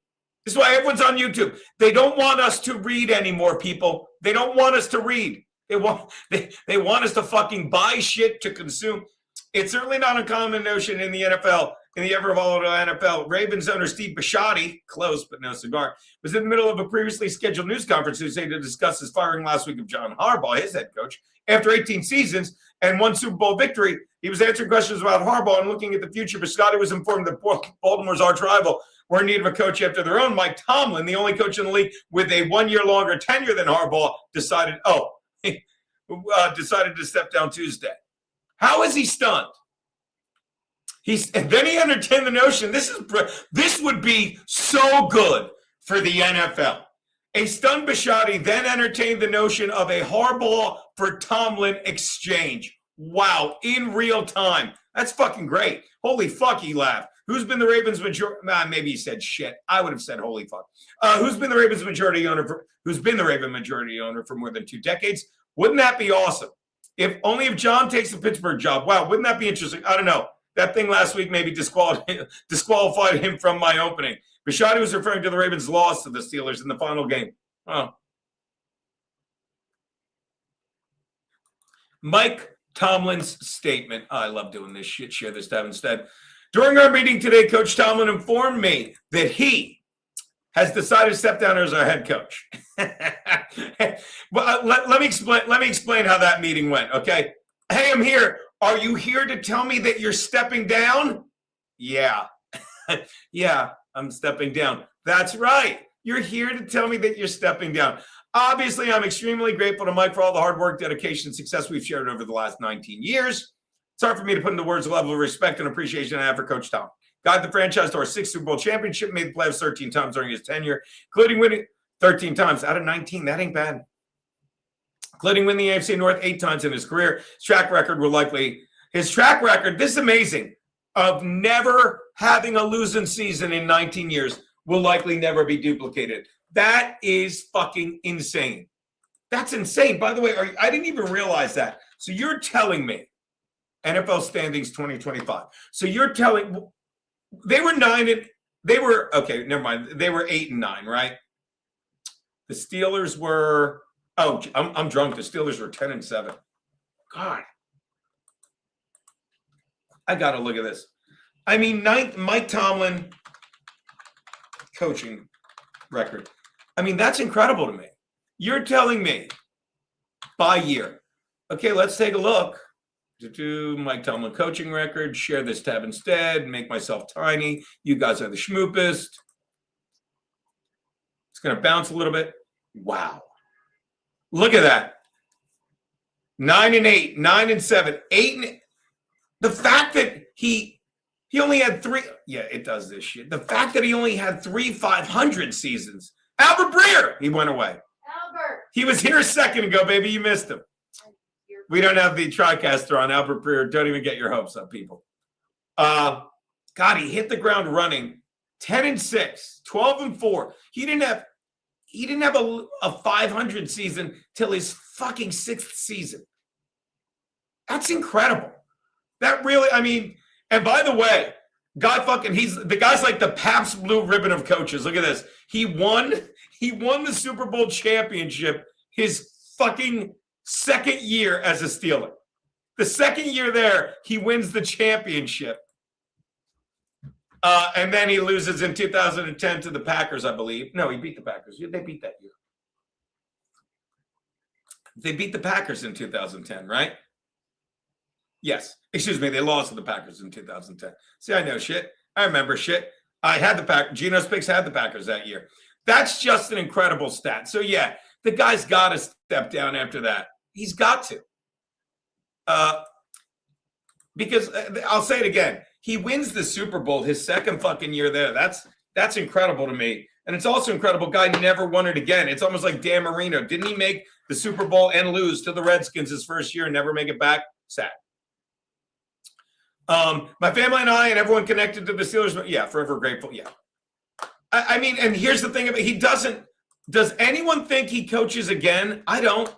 This is why everyone's on YouTube. They don't want us to read anymore, people. They don't want us to read. They want us to fucking buy shit to consume. It's certainly not a common notion in the NFL, in the ever-volatile NFL. Ravens owner Steve Bisciotti, close but no cigar, was in the middle of a previously scheduled news conference Tuesday to discuss his firing last week of John Harbaugh, his head coach. After 18 seasons and one Super Bowl victory, he was answering questions about Harbaugh and looking at the future. Bisciotti was informed that Baltimore's arch rival were in need of a coach after their own. Mike Tomlin, the only coach in the league with a 1 year longer tenure than Harbaugh, decided to step down Tuesday. How is he stunned? And then he entertained the notion this would be so good for the NFL A stunned Bisciotti then entertained the notion of a Harbaugh for Tomlin exchange. Wow, in real time. That's fucking great. Holy fuck, he laughed. Who's been the Ravens majority? Maybe he said shit. I would have said holy fuck. Who's been the Ravens majority owner for more than 2 decades? Wouldn't that be awesome? If John takes the Pittsburgh job. Wow, wouldn't that be interesting? I don't know. That thing last week maybe disqualified him from my opening. Bisciotti was referring to the Ravens' loss to the Steelers in the final game. Oh. Mike Tomlin's statement. I love doing this shit. Share this tab instead. During our meeting today, Coach Tomlin informed me that he has decided to step down as our head coach. Well, let me explain how that meeting went. Okay. Hey, I'm here. Are you here to tell me that you're stepping down? Yeah. Yeah, I'm stepping down. That's right. You're here to tell me that you're stepping down. Obviously, I'm extremely grateful to Mike for all the hard work, dedication, and success we've shared over the last 19 years. It's hard for me to put into words the level of respect and appreciation I have for Coach Tom. Guided the franchise to our 6th Super Bowl championship, made the playoffs 13 times during his tenure, including winning 13 times out of 19. That ain't bad. Including winning the AFC North 8 times in his career. His track record, this is amazing, of never having a losing season in 19 years will likely never be duplicated. That is fucking insane. That's insane. By the way, I didn't even realize that. So you're telling me, NFL standings 2025. So you're telling, they were 8 and 9, right? The Steelers were, I'm drunk. The Steelers were 10 and 7. God. I got to look at this. I mean, Mike Tomlin coaching record. I mean, that's incredible to me. You're telling me by year. Okay, let's take a look. Do Mike Tomlin coaching record. Share this tab instead. Make myself tiny. You guys are the schmoopest. It's going to bounce a little bit. Wow. Look at that. 9 and 8, 9 and 7, 8 and the fact that he only had 3. Yeah, it does this shit. The fact that he only had 3 500 seasons. Albert Breer, he went away. Albert. He was here a second ago, baby. You missed him. We don't have the TriCaster on Albert Breer. Don't even get your hopes up, people. God, he hit the ground running. 10 and 6, 12 and 4. He didn't have a 500 season till his fucking 6th season. That's incredible. That really, I mean, and by the way, the guy's like the Pabst Blue Ribbon of coaches. Look at this. He won the Super Bowl championship his fucking 2nd year as a Steeler. The 2nd year there, he wins the championship. And then he loses in 2010 to the Packers, I believe. No, he beat the Packers. They beat that year. They beat the Packers in 2010, right? Yes. Excuse me. They lost to the Packers in 2010. See, I know shit. I remember shit. I had the Packers. Geno's picks had the Packers that year. That's just an incredible stat. So, yeah, the guy's got to step down after that. He's got to. Because I'll say it again. He wins the Super Bowl his 2nd fucking year there. That's incredible to me. And it's also incredible. Guy never won it again. It's almost like Dan Marino. Didn't he make the Super Bowl and lose to the Redskins his first year and never make it back? Sad. My family and I and everyone connected to the Steelers. Yeah, forever grateful. Yeah. I mean, and here's the thing about he doesn't. Does anyone think he coaches again? I don't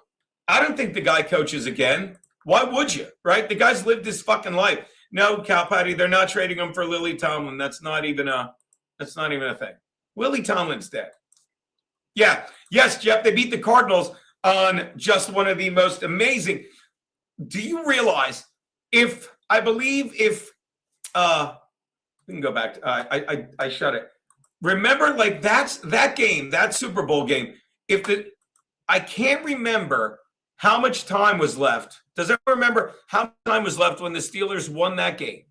think the guy coaches again. Why would you? Right? The guy's lived his fucking life. No, Cal Patty, they're not trading him for Lily Tomlin. That's not even a thing. Willie Tomlin's dead. Yeah. Yes, Jeff, they beat the Cardinals on just one of the most amazing. Do you realize we can go back to, I shut it. Remember, like that game, that Super Bowl game, I can't remember how much time was left. Does anyone remember how much time was left when the Steelers won that game?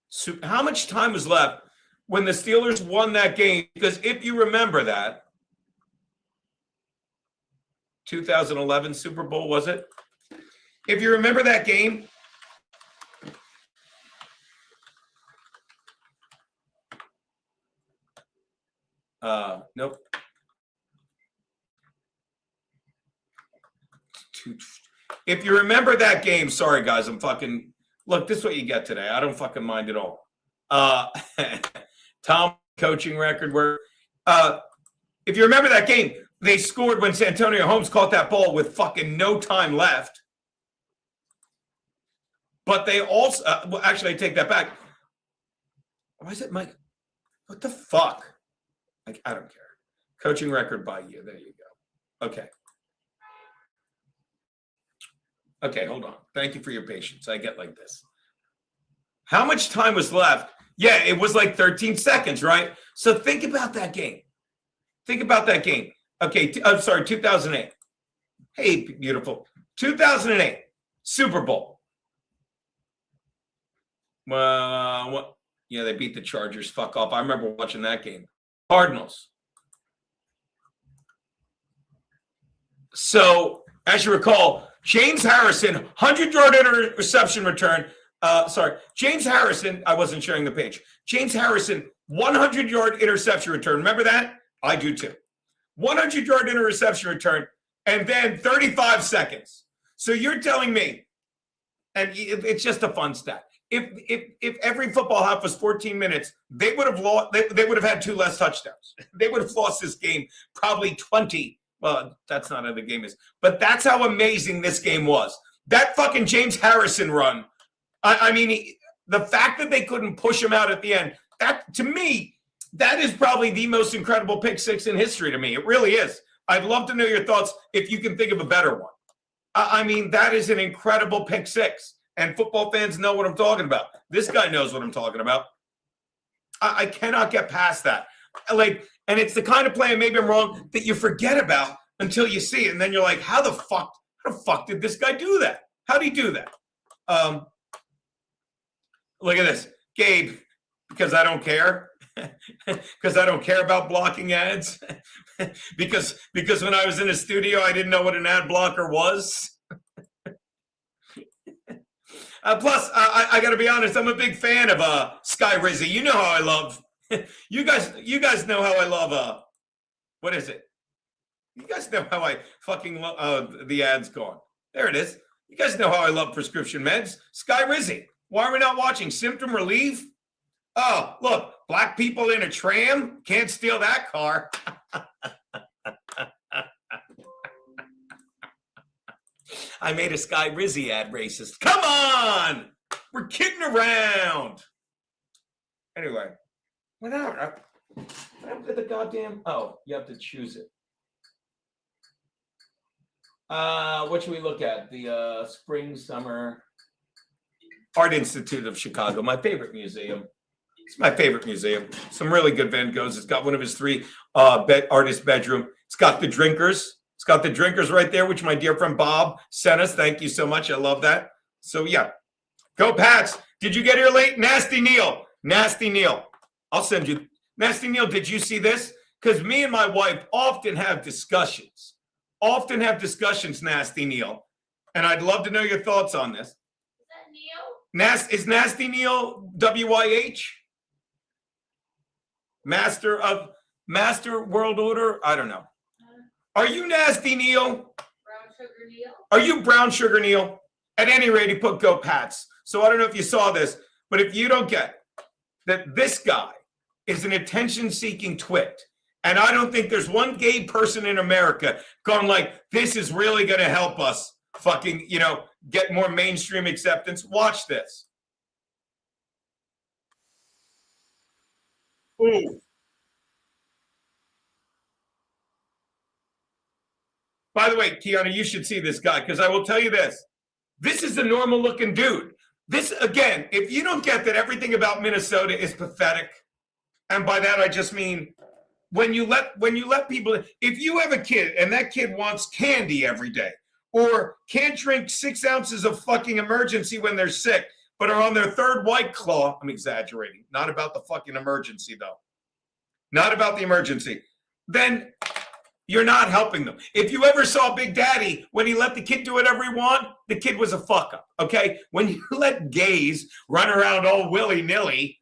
So how much time was left when the Steelers won that game? Because if you remember that, 2011 Super Bowl, was it? If you remember that game, Nope. If you remember that game, sorry guys, I'm fucking look. This is what you get today. I don't fucking mind at all. Tom coaching record where, if you remember that game, they scored when Santonio Holmes caught that ball with fucking no time left. But they also, well, actually, I take that back. Why is it Mike? What the fuck? Like, I don't care. Coaching record by you. There you go. Okay. Okay, hold on. Thank you for your patience. I get like this. How much time was left? Yeah, it was like 13 seconds, right? So think about that game. Think about that game. Okay, I'm sorry, 2008. Hey, beautiful. 2008, Super Bowl. What? Yeah, they beat the Chargers. Fuck off. I remember watching that game. Cardinals. So, as you recall, James Harrison, 100-yard interception return. James Harrison, I wasn't sharing the page. James Harrison, 100-yard interception return. Remember that? I do too. 100-yard interception return, and then 35 seconds. So you're telling me, and it's just a fun stat. If every football half was 14 minutes, they would have lost. They would have had 2 less touchdowns. They would have lost this game probably 20. Well, that's not how the game is, but that's how amazing this game was. That fucking James Harrison run. I mean, the fact that they couldn't push him out at the end, that to me, that is probably the most incredible pick six in history to me. It really is. I'd love to know your thoughts if you can think of a better one. I mean, that is an incredible pick six, and football fans know what I'm talking about. This guy knows what I'm talking about. I cannot get past that. Like, and it's the kind of play, and maybe I'm wrong, that you forget about until you see it, and then you're like, how the fuck did this guy do that? How did he do that? Look at this, Gabe, because I don't care. Because I don't care about blocking ads. because when I was in a studio, I didn't know what an ad blocker was. Plus, I got to be honest, I'm a big fan of Sky Rizzy. You know how I love. you guys know how I love. What is it? You guys know how I fucking love. The ad's gone. There it is. You guys know how I love prescription meds. Sky Rizzy. Why are we not watching Symptom Relief? Oh, look, black people in a tram can't steal that car. I made a Sky Rizzy ad racist. Come on! We're kidding around. Anyway, whatever. I don't get the goddamn. Oh, you have to choose it. What should we look at? The Spring Summer Art Institute of Chicago, my favorite museum. It's my favorite museum. Some really good Van Goghs. It's got one of his 3 artist bedroom. It's got the drinkers. It's got the drinkers right there, which my dear friend Bob sent us. Thank you so much. I love that. So yeah, go Pats. Did you get here late? Nasty Neil. Nasty Neil. I'll send you. Nasty Neil, did you see this? Because me and my wife often have discussions. Nasty Neil. And I'd love to know your thoughts on this. Is that Neil? Is Nasty Neil WYH? Master World Order? I don't know. Are you Nasty Neil? Brown Sugar Neil? Are you Brown Sugar Neil? At any rate, he put Go Pats. So I don't know if you saw this, but if you don't get that this guy is an attention-seeking twit, and I don't think there's one gay person in America going like, this is really going to help us fucking, get more mainstream acceptance. Watch this. Ooh. By the way, Kiana, you should see this guy, because I will tell you this. This is a normal looking dude. This, again, if you don't get that everything about Minnesota is pathetic, and by that I just mean when you let people, if you have a kid and that kid wants candy every day, or can't drink 6 ounces of fucking emergency when they're sick, but are on their 3rd White Claw, I'm exaggerating, not about the fucking emergency though. Not about the emergency. Then you're not helping them. If you ever saw Big Daddy, when he let the kid do whatever he wanted, the kid was a fuck up, okay? When you let gays run around all willy-nilly,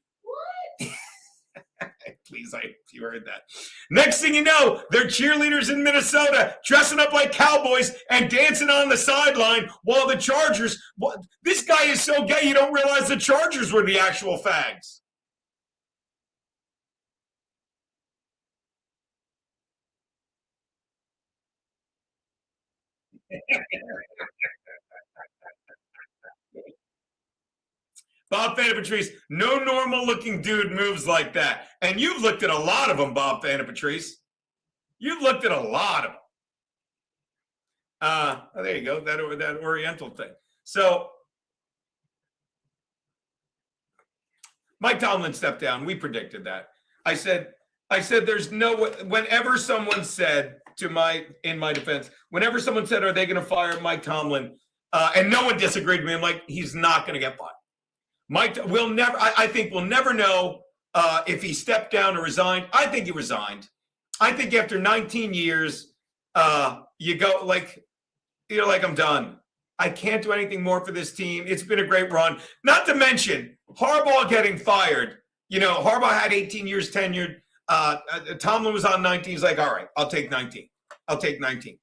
Please, I hope you heard that. Next thing you know, they're cheerleaders in Minnesota dressing up like cowboys and dancing on the sideline while the Chargers. This guy is so gay, you don't realize the Chargers were the actual fags. Bob Patrice, no normal-looking dude moves like that. And you've looked at a lot of them, Bob Patrice. You've looked at a lot of them. There you go, that Oriental thing. So, Mike Tomlin stepped down. We predicted that. I said, there's no way. Whenever someone said in my defense, whenever someone said, are they going to fire Mike Tomlin? And no one disagreed with me. I'm like, he's not going to get fired. Mike, I think we'll never know if he stepped down or resigned. I think he resigned. I think after 19 years, you go like, I'm done. I can't do anything more for this team. It's been a great run. Not to mention Harbaugh getting fired. Harbaugh had 18 years tenured. Tomlin was on 19. He's like, all right, I'll take 19. I'll take 19.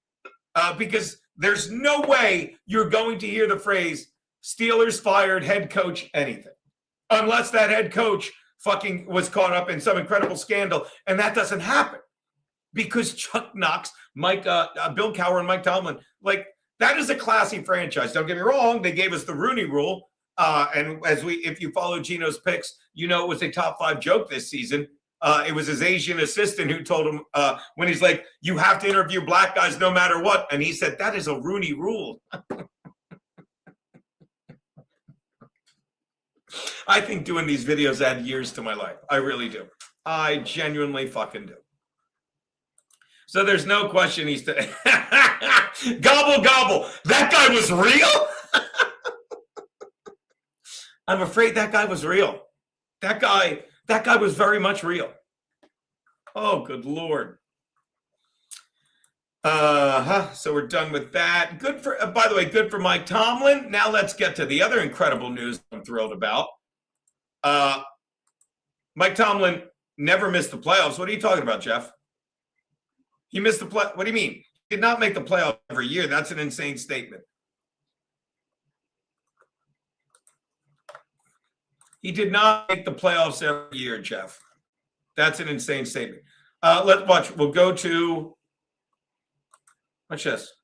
Because there's no way you're going to hear the phrase Steelers fired head coach anything. Unless that head coach fucking was caught up in some incredible scandal. And that doesn't happen. Because Chuck Knox, Bill Cowher and Mike Tomlin, like, that is a classy franchise. Don't get me wrong. They gave us the Rooney Rule. And if you follow Geno's picks, it was a top 5 joke this season. It was his Asian assistant who told him when he's like, you have to interview black guys no matter what. And he said, that is a Rooney Rule. I think doing these videos add years to my life. I really do. I genuinely fucking do. So there's no question he's gobble, gobble. That guy was real? I'm afraid that guy was real. That guy was very much real. Oh, good Lord. So we're done with that. Good for, by the way, good for Mike Tomlin. Now let's get to the other incredible news I'm thrilled about. Mike Tomlin never missed the playoffs. What are you talking about, Jeff? He missed the play. What do you mean? He did not make the playoffs every year. That's an insane statement. He did not make the playoffs every year, Jeff. That's an insane statement. Let's watch. We'll go to, watch this.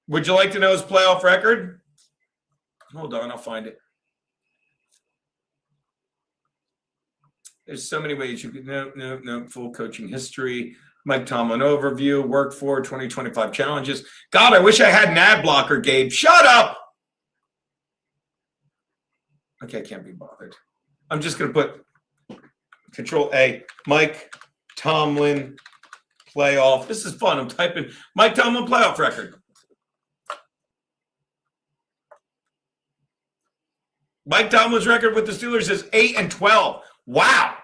Would you like to know his playoff record? Hold on, I'll find it. There's so many ways you could, no, full coaching history. Mike Tomlin overview, work for 2025 challenges. God, I wish I had an ad blocker, Gabe. Shut up. Okay, I can't be bothered. I'm just going to put Control A, Mike Tomlin playoff. This is fun. I'm typing Mike Tomlin playoff record. Mike Tomlin's record with the Steelers is 8-12. Wow,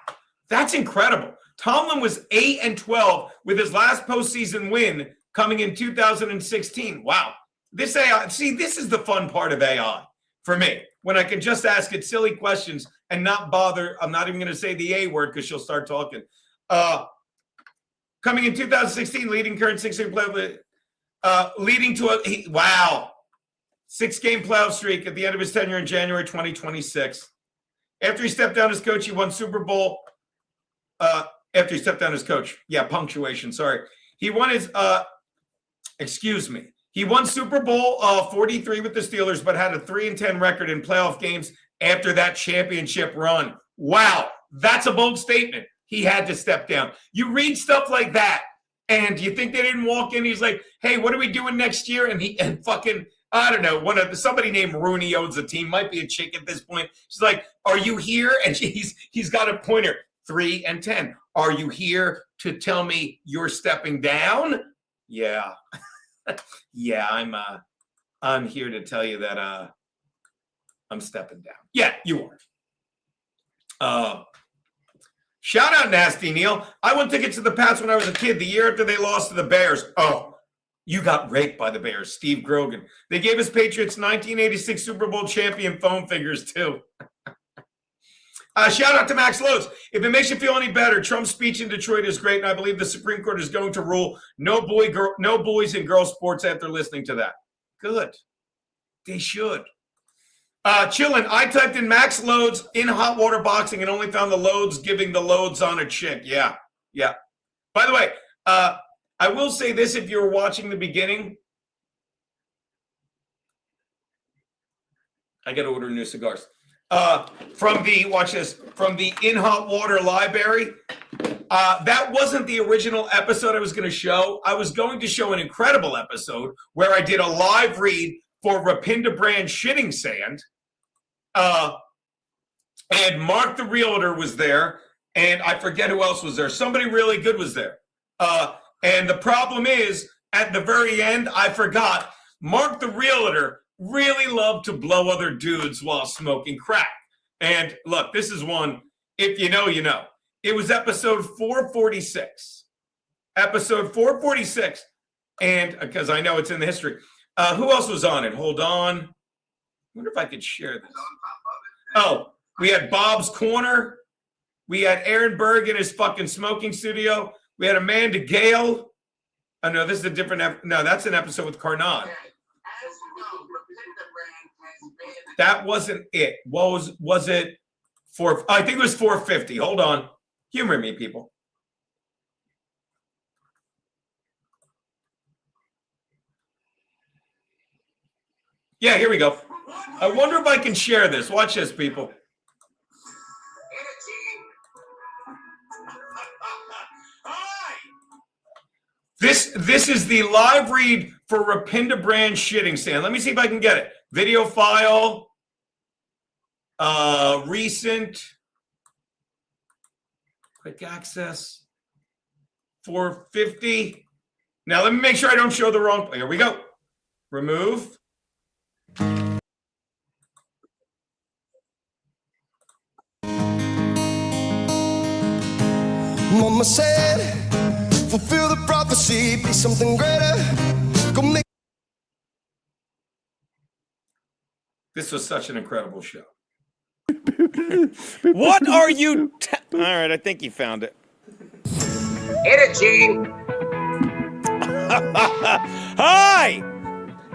that's incredible. Tomlin was 8-12 with his last postseason win coming in 2016. Wow. This AI, see, this is the fun part of AI for me, when I can just ask it silly questions and not bother. I'm not even going to say the A word because she'll start talking. Coming in 2016, leading current 6-game playoff, leading to a 6-game playoff streak at the end of his tenure in January 2026. After he stepped down as coach, he won Super Bowl. After he stepped down as coach. Yeah, punctuation, sorry. He won his, He won Super Bowl 43 with the Steelers, but had a 3-10 record in playoff games after that championship run. Wow, that's a bold statement. He had to step down. You read stuff like that, and you think they didn't walk in. He's like, hey, what are we doing next year? And fucking, I don't know, somebody named Rooney owns the team, might be a chick at this point. She's like, are you here? And he's got a pointer, 3-10. Are you here to tell me you're stepping down? Yeah. Yeah, I'm here to tell you that I'm stepping down. Yeah, you are. Shout out Nasty Neil. I won tickets to the Pats when I was a kid, the year after they lost to the Bears. Oh, you got raped by the Bears, Steve Grogan. They gave us Patriots 1986 Super Bowl champion foam figures too. Shout out to Max Loads. If it makes you feel any better, Trump's speech in Detroit is great, and I believe the Supreme Court is going to rule no boys and girls sports after listening to that. Good. They should. Chillin', I typed in Max Loads in hot water boxing and only found the loads giving the loads on a chick. Yeah. By the way, I will say this if you were watching the beginning. I got to order new cigars. From the In Hot Water Library. That wasn't the original episode I was going to show. I was going to show an incredible episode where I did a live read for Rapinda brand shitting sand. And Mark the Realtor was there. And I forget who else was there. Somebody really good was there. And the problem is, at the very end, I forgot, Mark the Realtor really loved to blow other dudes while smoking crack. And look, this is one, if you know, you know. It was episode 446. Episode 446. And because I know it's in the history. Who else was on it? Hold on. I wonder if I could share this. Oh, we had Bob's Corner. We had Aaron Berg in his fucking smoking studio. We had Amanda Gale. Oh, no, this is a different. No, that's an episode with Carnot. That wasn't it. What was it? I think it was 450. Hold on. Humor me, people. Yeah, here we go. I wonder if I can share this. Watch this, people. This is the live read for Rapinda brand shitting sand. Let me see if I can get it. Video file. Recent. Quick access. 450. Now let me make sure I don't show the wrong. Here we go. Remove. Mama said, fulfill the prophecy, be something greater. Go make. This was such an incredible show. What are you? All right, I think you found it. Hit it, Gene. Hi!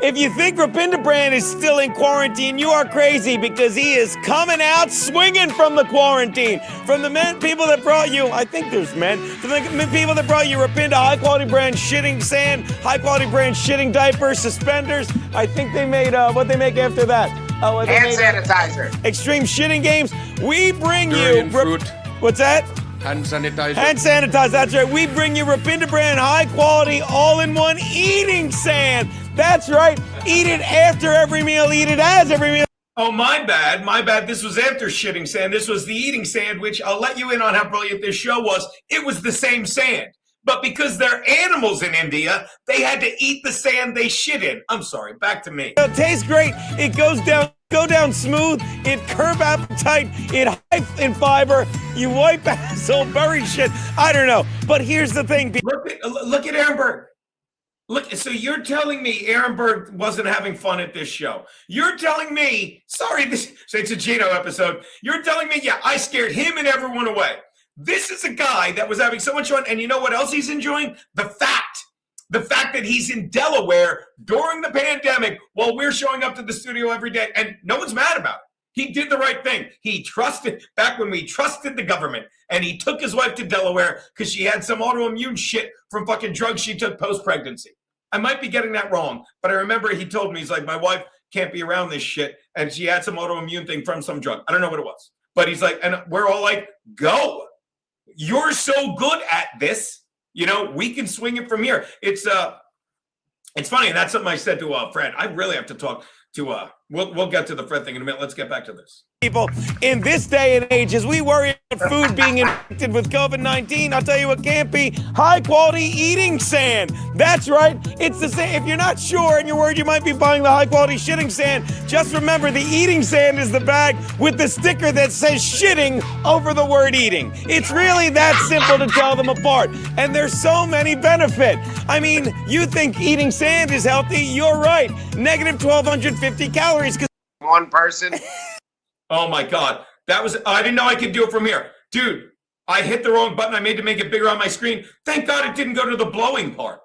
If you think Rapinda Brand is still in quarantine, you are crazy because he is coming out swinging from the quarantine. From the people that brought you, I think there's men, from the people that brought you Rapinda high-quality brand shitting sand, high-quality brand shitting diapers, suspenders. I think they made, what they make after that? Hand sanitizer. Extreme shitting games. We bring you... fruit. What's that? Hand sanitizer. Hand sanitizer, that's right. We bring you Rapinda brand high-quality, all-in-one eating sand. That's right. Eat it after every meal. Eat it as every meal. Oh, my bad. My bad. This was after shitting sand. This was the eating sand, which I'll let you in on how brilliant this show was. It was the same sand. But because they're animals in India, they had to eat the sand they shit in. I'm sorry. Back to me. It tastes great. It go down smooth. It curb appetite. It high in fiber. You wipe asshole, bury shit. I don't know. But here's the thing. Look at Aaron Berg. Look, so you're telling me Aaron Berg wasn't having fun at this show. You're telling me, sorry, it's a Geno episode. You're telling me, yeah, I scared him and everyone away. This is a guy that was having so much fun. And you know what else he's enjoying? The fact that he's in Delaware during the pandemic while we're showing up to the studio every day. And no one's mad about it. He did the right thing. He trusted, back when we trusted the government, and he took his wife to Delaware because she had some autoimmune shit from fucking drugs she took post-pregnancy. I might be getting that wrong, but I remember he told me, he's like, my wife can't be around this shit, and she had some autoimmune thing from some drug. I don't know what it was. But he's like, and we're all like, go. You're so good at this. You know, we can swing it from here. It's funny, and that's something I said to Fred. I really have to talk to we'll get to the Fred thing in a minute. Let's get back to this. People, in this day and age, as we worry about food being infected with COVID-19, I'll tell you what can't be high-quality eating sand. That's right. It's the same. If you're not sure and you're worried you might be buying the high-quality shitting sand, just remember the eating sand is the bag with the sticker that says shitting over the word eating. It's really that simple to tell them apart. And there's so many benefits. I mean, you think eating sand is healthy. You're right. Negative 1,250 calories. One person. Oh my God. That was, I didn't know I could do it from here. Dude, I hit the wrong button. I made to make it bigger on my screen. Thank God it didn't go to the blowing part.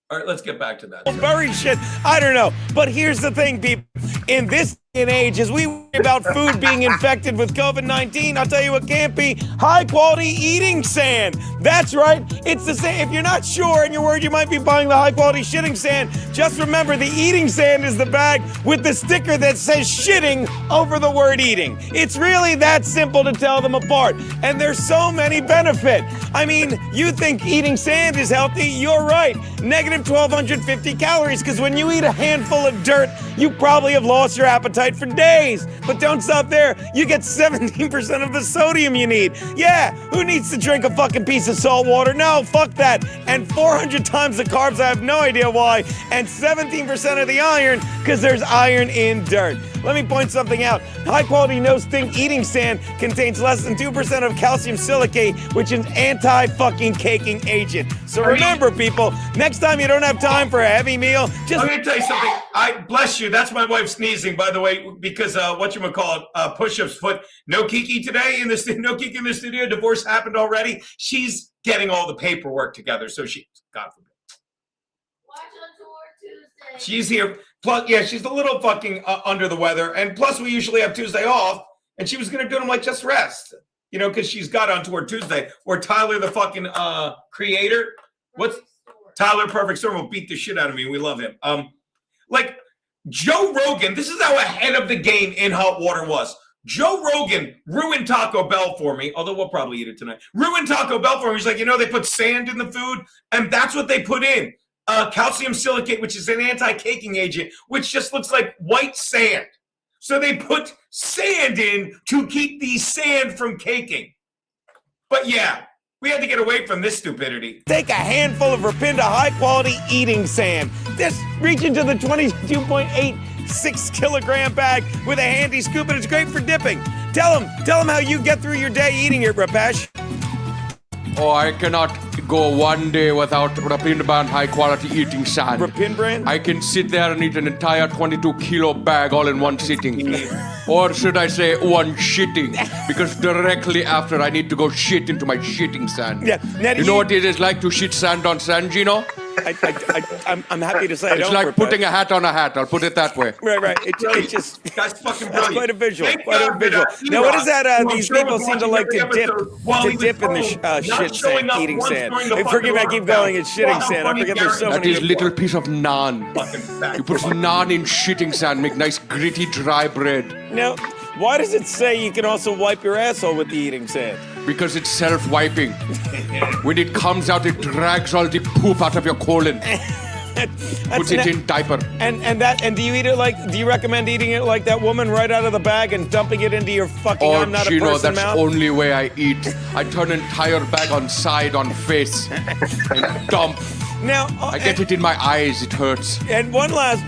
All right, let's get back to that. Buried shit. I don't know. But here's the thing, people. In this day and age, as we worry about food being infected with COVID-19, I'll tell you what can't be high-quality eating sand. That's right. It's the same. If you're not sure and you're worried you might be buying the high-quality shitting sand, just remember the eating sand is the bag with the sticker that says shitting over the word eating. It's really that simple to tell them apart. And there's so many benefits. I mean, you think eating sand is healthy? You're right. Negative 1,250 calories, because when you eat a handful of dirt, you probably have lost your appetite for days. But don't stop there. You get 17% of the sodium you need. Yeah, who needs to drink a fucking piece of salt water? No, fuck that. And 400 times the carbs, I have no idea why. And 17% of the iron, because there's iron in dirt. Let me point something out. High-quality, no-stink eating sand contains less than 2% of calcium silicate, which is anti-fucking caking agent. So remember, people, next time you don't have time for a heavy meal, just... I'm going to tell you something. I bless you. That's my wife sneezing, by the way, because whatchamacallit, push-ups put no Kiki today in the no Kiki in the studio. Divorce happened already. She's getting all the paperwork together, so she, God forbid. Watch on tour Tuesday. She's here. Plus, yeah, she's a little fucking under the weather. And plus, we usually have Tuesday off. And she was going to do them like just rest. You know, because she's got on tour Tuesday. Or Tyler, the fucking creator. What's Tyler Perfect Storm will beat the shit out of me. We love him. Like Joe Rogan, this is how ahead of the game In Hot Water was. Joe Rogan ruined Taco Bell for me, although we'll probably eat it tonight. Ruined Taco Bell for me. He's like, you know, they put sand in the food, and that's what they put in. Calcium silicate, which is an anti-caking agent, which just looks like white sand. So they put sand in to keep the sand from caking. But yeah, we had to get away from this stupidity. Take a handful of Rapinda high-quality eating sand. Just reach into the 22.86 kilogram bag with a handy scoop, and it's great for dipping. Tell them how you get through your day eating it, Rapesh. Oh, I cannot go one day without Rapinda brand high quality eating sand. Rapinda brand? I can sit there and eat an entire 22 kilo bag all in one sitting. Or should I say one shitting? Because directly after I need to go shit into my shitting sand. Yeah. Now, you know what it is like to shit sand on sand, Geno? I'm happy to say it's like putting a hat on a hat. I'll put it that way. Right. It just that's fucking brilliant. Quite a visual. Now, what is that? These people seem to like to dip in the shit sand, eating sand. Forgive me, I keep calling it shitting sand. I forget there's so many. That is little piece of naan. You put naan in shitting sand, make nice gritty dry bread. Now, why does it say you can also wipe your asshole with the eating sand? Because it's self-wiping. When it comes out, it drags all the poop out of your colon. Puts it in diaper. And do you eat it like? Do you recommend eating it like that woman right out of the bag and dumping it into your fucking I'm not a person that's mouth? Only way I eat. I turn entire bag on side, on face, and dump. Now I get it in my eyes. It hurts. And one last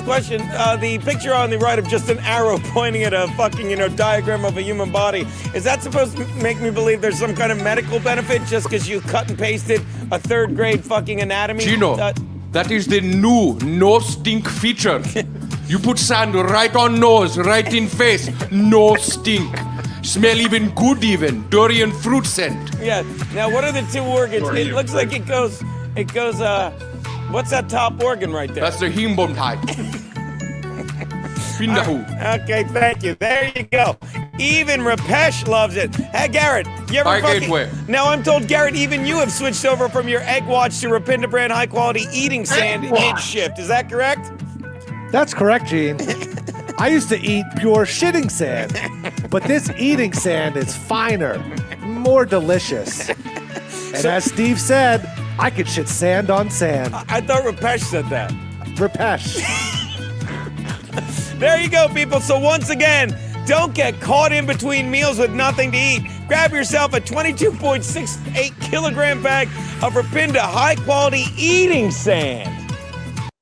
question. The picture on the right of just an arrow pointing at a fucking diagram of a human body. Is that supposed to make me believe there's some kind of medical benefit just because you cut and pasted a third grade fucking anatomy? Geno, that is the new no stink feature. You put sand right on nose, right in face, no stink. Smell even good, even durian fruit scent. Yeah. Now, what are the two organs? It looks like it goes. What's that top organ right there? That's the himbomtai. Okay, thank you. There you go. Even Rapesh loves it. Hey, Garrett, you ever Gateway. Now, I'm told, Garrett, even you have switched over from your Egg Watch to Rapinda brand high-quality eating sand mid-shift. Is that correct? That's correct, Gene. I used to eat pure shitting sand, but this eating sand is finer, more delicious. And as Steve said, I could shit sand on sand. I thought Rapesh said that. Rapesh. There you go, people. So once again, don't get caught in between meals with nothing to eat. Grab yourself a 22.68 kilogram bag of Rapinda high-quality eating sand.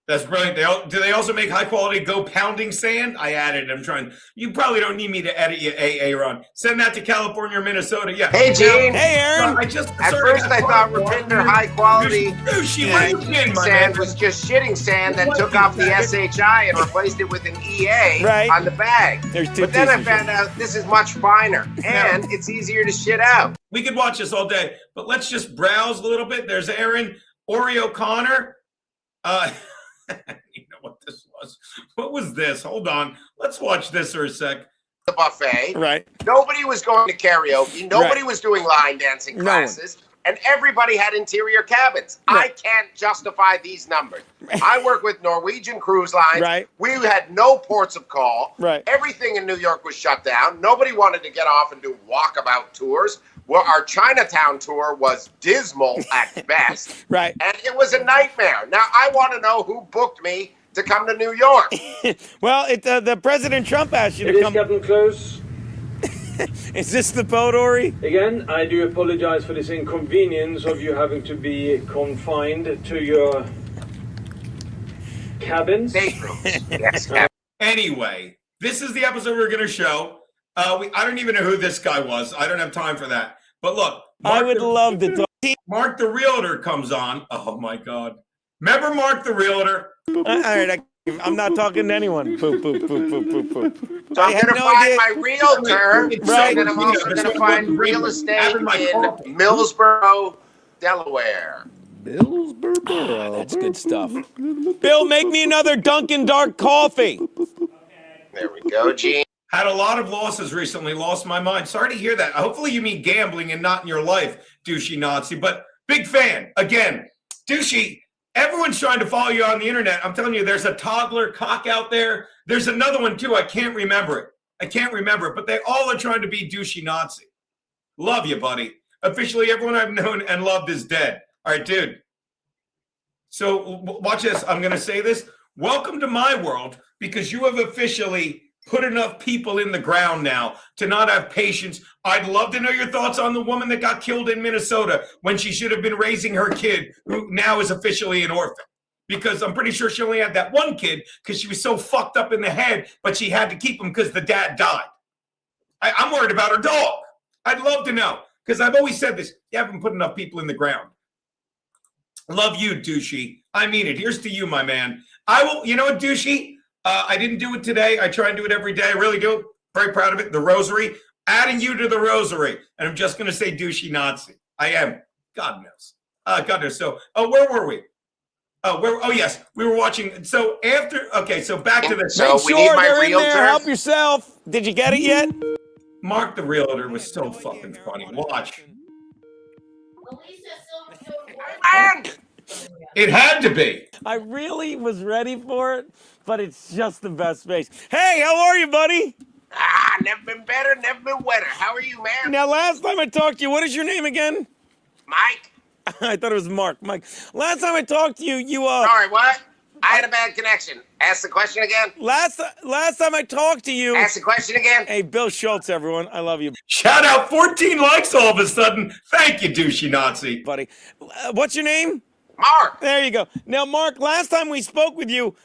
That's brilliant. Do they also make high quality go pounding sand? I added. I'm trying. You probably don't need me to edit you, Ron. Send that to California or Minnesota. Yeah. Hey, Gene. Hey, Aaron. I just At first, I thought Rapinder high quality my sand was just shitting sand that took off the SHI and replaced it with an EA on the bag. But then I found out this is much finer and it's easier to shit out. We could watch this all day, but let's just browse a little bit. There's Aaron Oreo Connor. You know what this was? What was this? Hold on. Let's watch this for a sec. The buffet. Right. Nobody was going to karaoke. Nobody was doing line dancing classes. And everybody had interior cabins. I can't justify these numbers. I work with Norwegian Cruise Lines. Right. We had no ports of call. Right. Everything in New York was shut down. Nobody wanted to get off and do walkabout tours. Well, our Chinatown tour was dismal at best. Right. And it was a nightmare. Now, I want to know who booked me to come to New York. Well, the President Trump asked you to come. Captain Close. Is this the boat, Ori? Again, I do apologize for this inconvenience of you having to be confined to your cabins. Yes. Anyway, this is the episode we're going to show. I don't even know who this guy was. I don't have time for that. But look, I would love to talk. Mark the Realtor comes on. Oh my God! Remember Mark the Realtor? All right, I'm not talking to anyone. Poop, poop, poop, poop, poop, poop. So I'm going to find my realtor, Right. and I'm also going to find real estate in Millsboro, Delaware. That's good stuff. Bill, make me another Dunkin' Dark coffee. There we go, Gene. Had a lot of losses recently. Lost my mind. Sorry to hear that. Hopefully you mean gambling and not in your life, douchey Nazi. But big fan. Again, douchey. Everyone's trying to follow you on the internet. I'm telling you, there's a toddler cock out there. There's another one too. I can't remember it. But they all are trying to be douchey Nazi. Love you, buddy. Officially, everyone I've known and loved is dead. All right, dude. So watch this. I'm going to say this. Welcome to my world, because you have officially put enough people in the ground now to not have patience. I'd love to know your thoughts on the woman that got killed in Minnesota when she should have been raising her kid, who now is officially an orphan. Because I'm pretty sure she only had that one kid because she was so fucked up in the head, but she had to keep him because the dad died. I'm worried about her dog. I'd love to know, because I've always said this. You haven't put enough people in the ground. Love you, douchey. I mean it. Here's to you, my man. I will, you know what, douchey? I didn't do it today. I try and do it every day. I really do. Very proud of it. The rosary. Adding you to the rosary. And I'm just going to say douchey Nazi. I am. God knows. God knows. So, where were we? Oh, yes. We were watching. So so back to this. So Make sure they're in there. Help yourself. Did you get it yet? Mark the Realtor was so fucking funny. Watch. It had to be. I really was ready for it, but it's just the best space. Hey, how are you, buddy? Never been better, never been wetter. How are you, man? Now, last time I talked to you, what is your name again? Mike. I thought it was Mark. Mike. Last time I talked to you, Sorry, what? I had a bad connection. Ask the question again. Last time I talked to you. Ask the question again. Hey, Bill Schultz, everyone. I love you. Shout out, 14 likes all of a sudden. Thank you, douchey Nazi. Buddy. What's your name? Mark. There you go. Now, Mark, last time we spoke with you,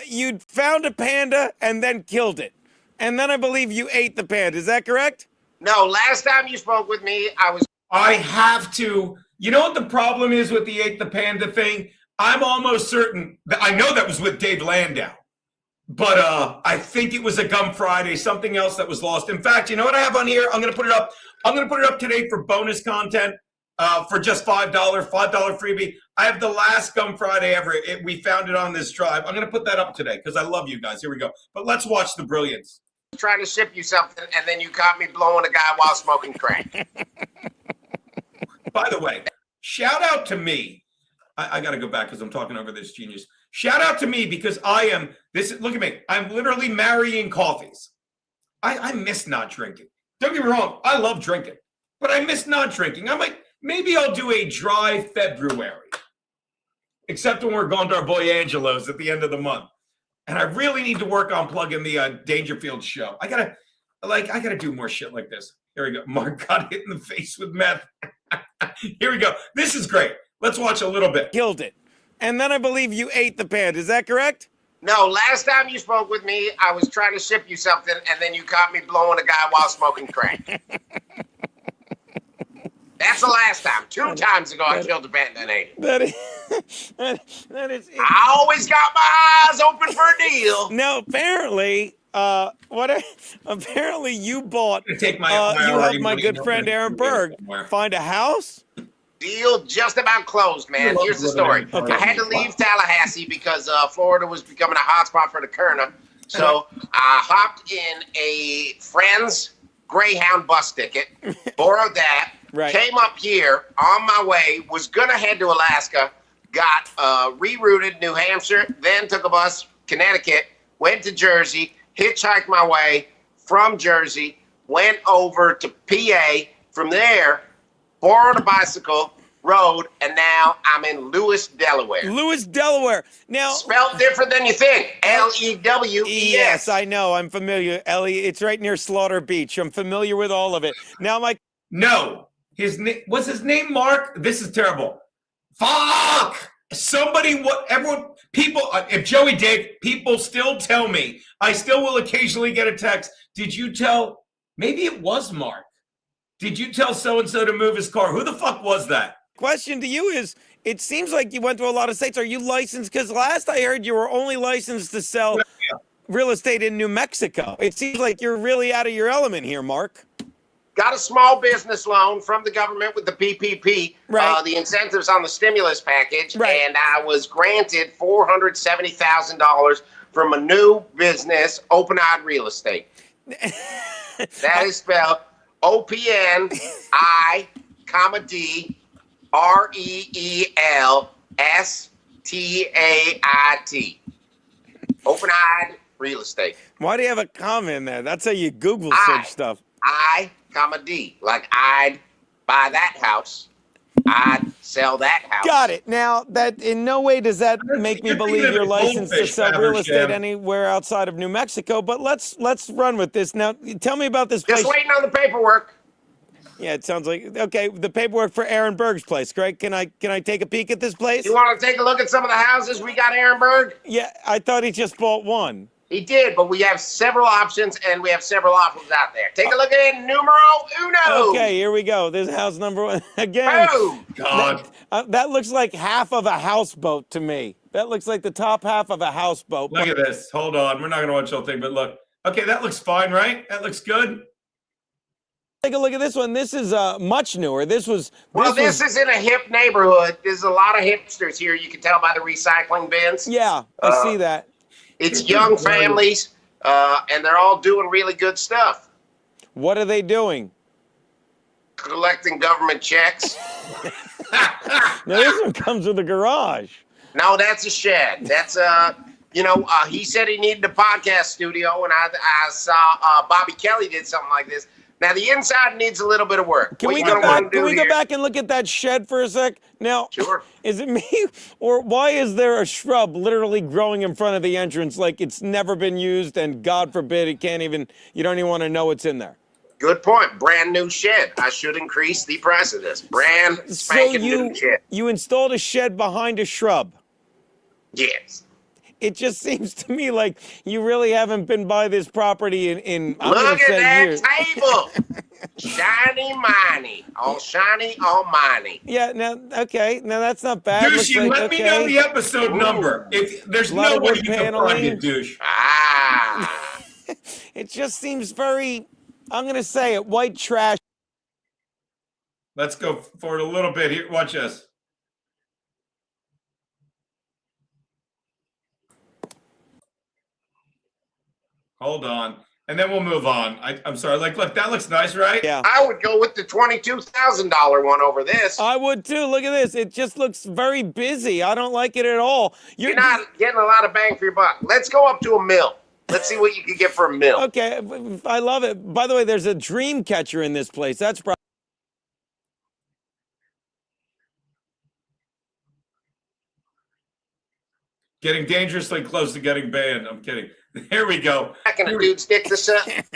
you'd found a panda and then killed it. And then I believe you ate the panda. Is that correct? No, last time you spoke with me, I have to. You know what the problem is with the ate the panda thing? I'm almost certain that I know that was with Dave Landau. But I think it was a Gum Friday, something else that was lost. In fact, you know what I have on here? I'm going to put it up. I'm going to put it up today for bonus content. For just $5 freebie. I have the last Gum Friday ever. We found it on this drive. I'm going to put that up today because I love you guys. Here we go. But let's watch the brilliance. trying to ship you something, and then you caught me blowing a guy while smoking crack. By the way, shout out to me. I got to go back because I'm talking over this genius. Shout out to me because look at me. I'm literally marrying coffees. I miss not drinking. Don't get me wrong. I love drinking, but I miss not drinking. I'm like, maybe I'll do a dry February, except when we're going to our boy Angelo's at the end of the month. And I really need to work on plugging the Dangerfield show. I gotta do more shit like this. Here we go. Mark got hit in the face with meth. Here we go. This is great. Let's watch a little bit. Killed it. and then I believe you ate the panda. Is that correct? No, last time you spoke with me, I was trying to ship you something, and then you caught me blowing a guy while smoking crack. That's the last time. 2 times ago, I killed a panda and ate it. That is, that is. I always got my eyes open for a deal. Now, apparently, apparently you bought. Take my you helped my good friend Aaron Berg find a house. Deal just about closed, man. Here's the story. Okay. I had to leave Tallahassee because Florida was becoming a hotspot for the Kerna. So I hopped in a friend's Greyhound bus ticket, borrowed that, came up here on my way, was going to head to Alaska, got rerouted New Hampshire, then took a bus, Connecticut, went to Jersey, hitchhiked my way from Jersey, went over to PA. From there, borrowed a bicycle, rode, and now I'm in Lewis, Delaware. Lewis, Delaware. Now spelled different than you think. Lewes. Yes, I know. I'm familiar. It's right near Slaughter Beach. I'm familiar with all of it. Now, Mike. No, was his name Mark? This is terrible. Fuck! Somebody, everyone, people. If Joey did, people still tell me. I still will occasionally get a text. Did you tell? Maybe it was Mark. Did you tell so-and-so to move his car? Who the fuck was that? Question to you is, it seems like you went to a lot of states. Are you licensed? Because last I heard you were only licensed to sell real estate in New Mexico. It seems like you're really out of your element here, Mark. Got a small business loan from the government with the PPP, the incentives on the stimulus package, and I was granted $470,000 from a new business, Open Eyed Real Estate. That is spelled OPNI, D, REELSTAIT. Open Eyed Real Estate. Why do you have a comma in there? That's how you Google search stuff. I, D, like I'd buy that house, I'd sell that house. Got it. Now, that in no way does that make me believe you're licensed to sell real estate anywhere outside of New Mexico. But let's run with this. Now, tell me about this place. Just waiting on the paperwork. Yeah, it sounds like okay. The paperwork for Aaron Berg's place, Greg. Can I take a peek at this place? You want to take a look at some of the houses we got, Aaron Berg? Yeah, I thought he just bought one. He did, but we have several options, and we have several offers out there. Take a look at it, numero uno. Okay, here we go. This is house number 1 again. Boom. God. That looks like half of a houseboat to me. That looks like the top half of a houseboat. Look at this. Hold on. We're not going to watch the whole thing, but look. Okay, that looks fine, right? That looks good. Take a look at this one. This is much newer. This is in a hip neighborhood. There's a lot of hipsters here. You can tell by the recycling bins. Yeah, I see that. It's young families, and they're all doing really good stuff. What are they doing? Collecting government checks. Now, this one comes with a garage. No, that's a shed. That's he said he needed a podcast studio, and I saw Bobby Kelly did something like this. Now the inside needs a little bit of work. Can we go back and look at that shed for a sec? Now, sure. Is it me, or why is there a shrub literally growing in front of the entrance like it's never been used, and God forbid you don't even want to know what's in there? Good point. Brand new shed. I should increase the price of this. Brand spanking new shed. You installed a shed behind a shrub. Yes. It just seems to me like you really haven't been by this property in I'm Look at that years. table. Shiny money. All shiny, all money. Yeah, now that's not bad. Douchey, let me know the episode number. If there's no way you can find it, douche. It just seems very, I'm going to say it, white trash. Let's go forward a little bit here. Watch this. Hold on. And then we'll move on. I'm sorry. Look, that looks nice, right? Yeah. I would go with the $22,000 one over this. I would too. Look at this. It just looks very busy. I don't like it at all. You're not getting a lot of bang for your buck. Let's go up to $1 million. Let's see what you can get for $1 million. Okay. I love it. By the way, there's a dream catcher in this place. That's probably. Getting dangerously close to getting banned. I'm kidding. Here we go. Can a dude stick this up? What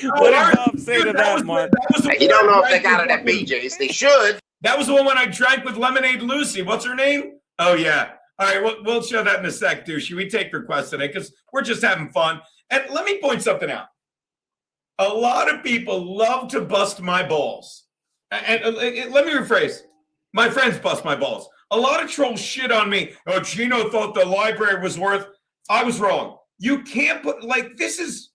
did Bob say to that, Mark? You don't know if they got it at BJ's. They should. That was the one when I drank with Lemonade Lucy. What's her name? Oh, yeah. All right, we'll show that in a sec, douchey. We take requests today because we're just having fun. And let me point something out. A lot of people love to bust my balls. And let me rephrase. My friends bust my balls. A lot of trolls shit on me. Oh, Geno thought the library was worth. I was wrong. You can't put, like, this is,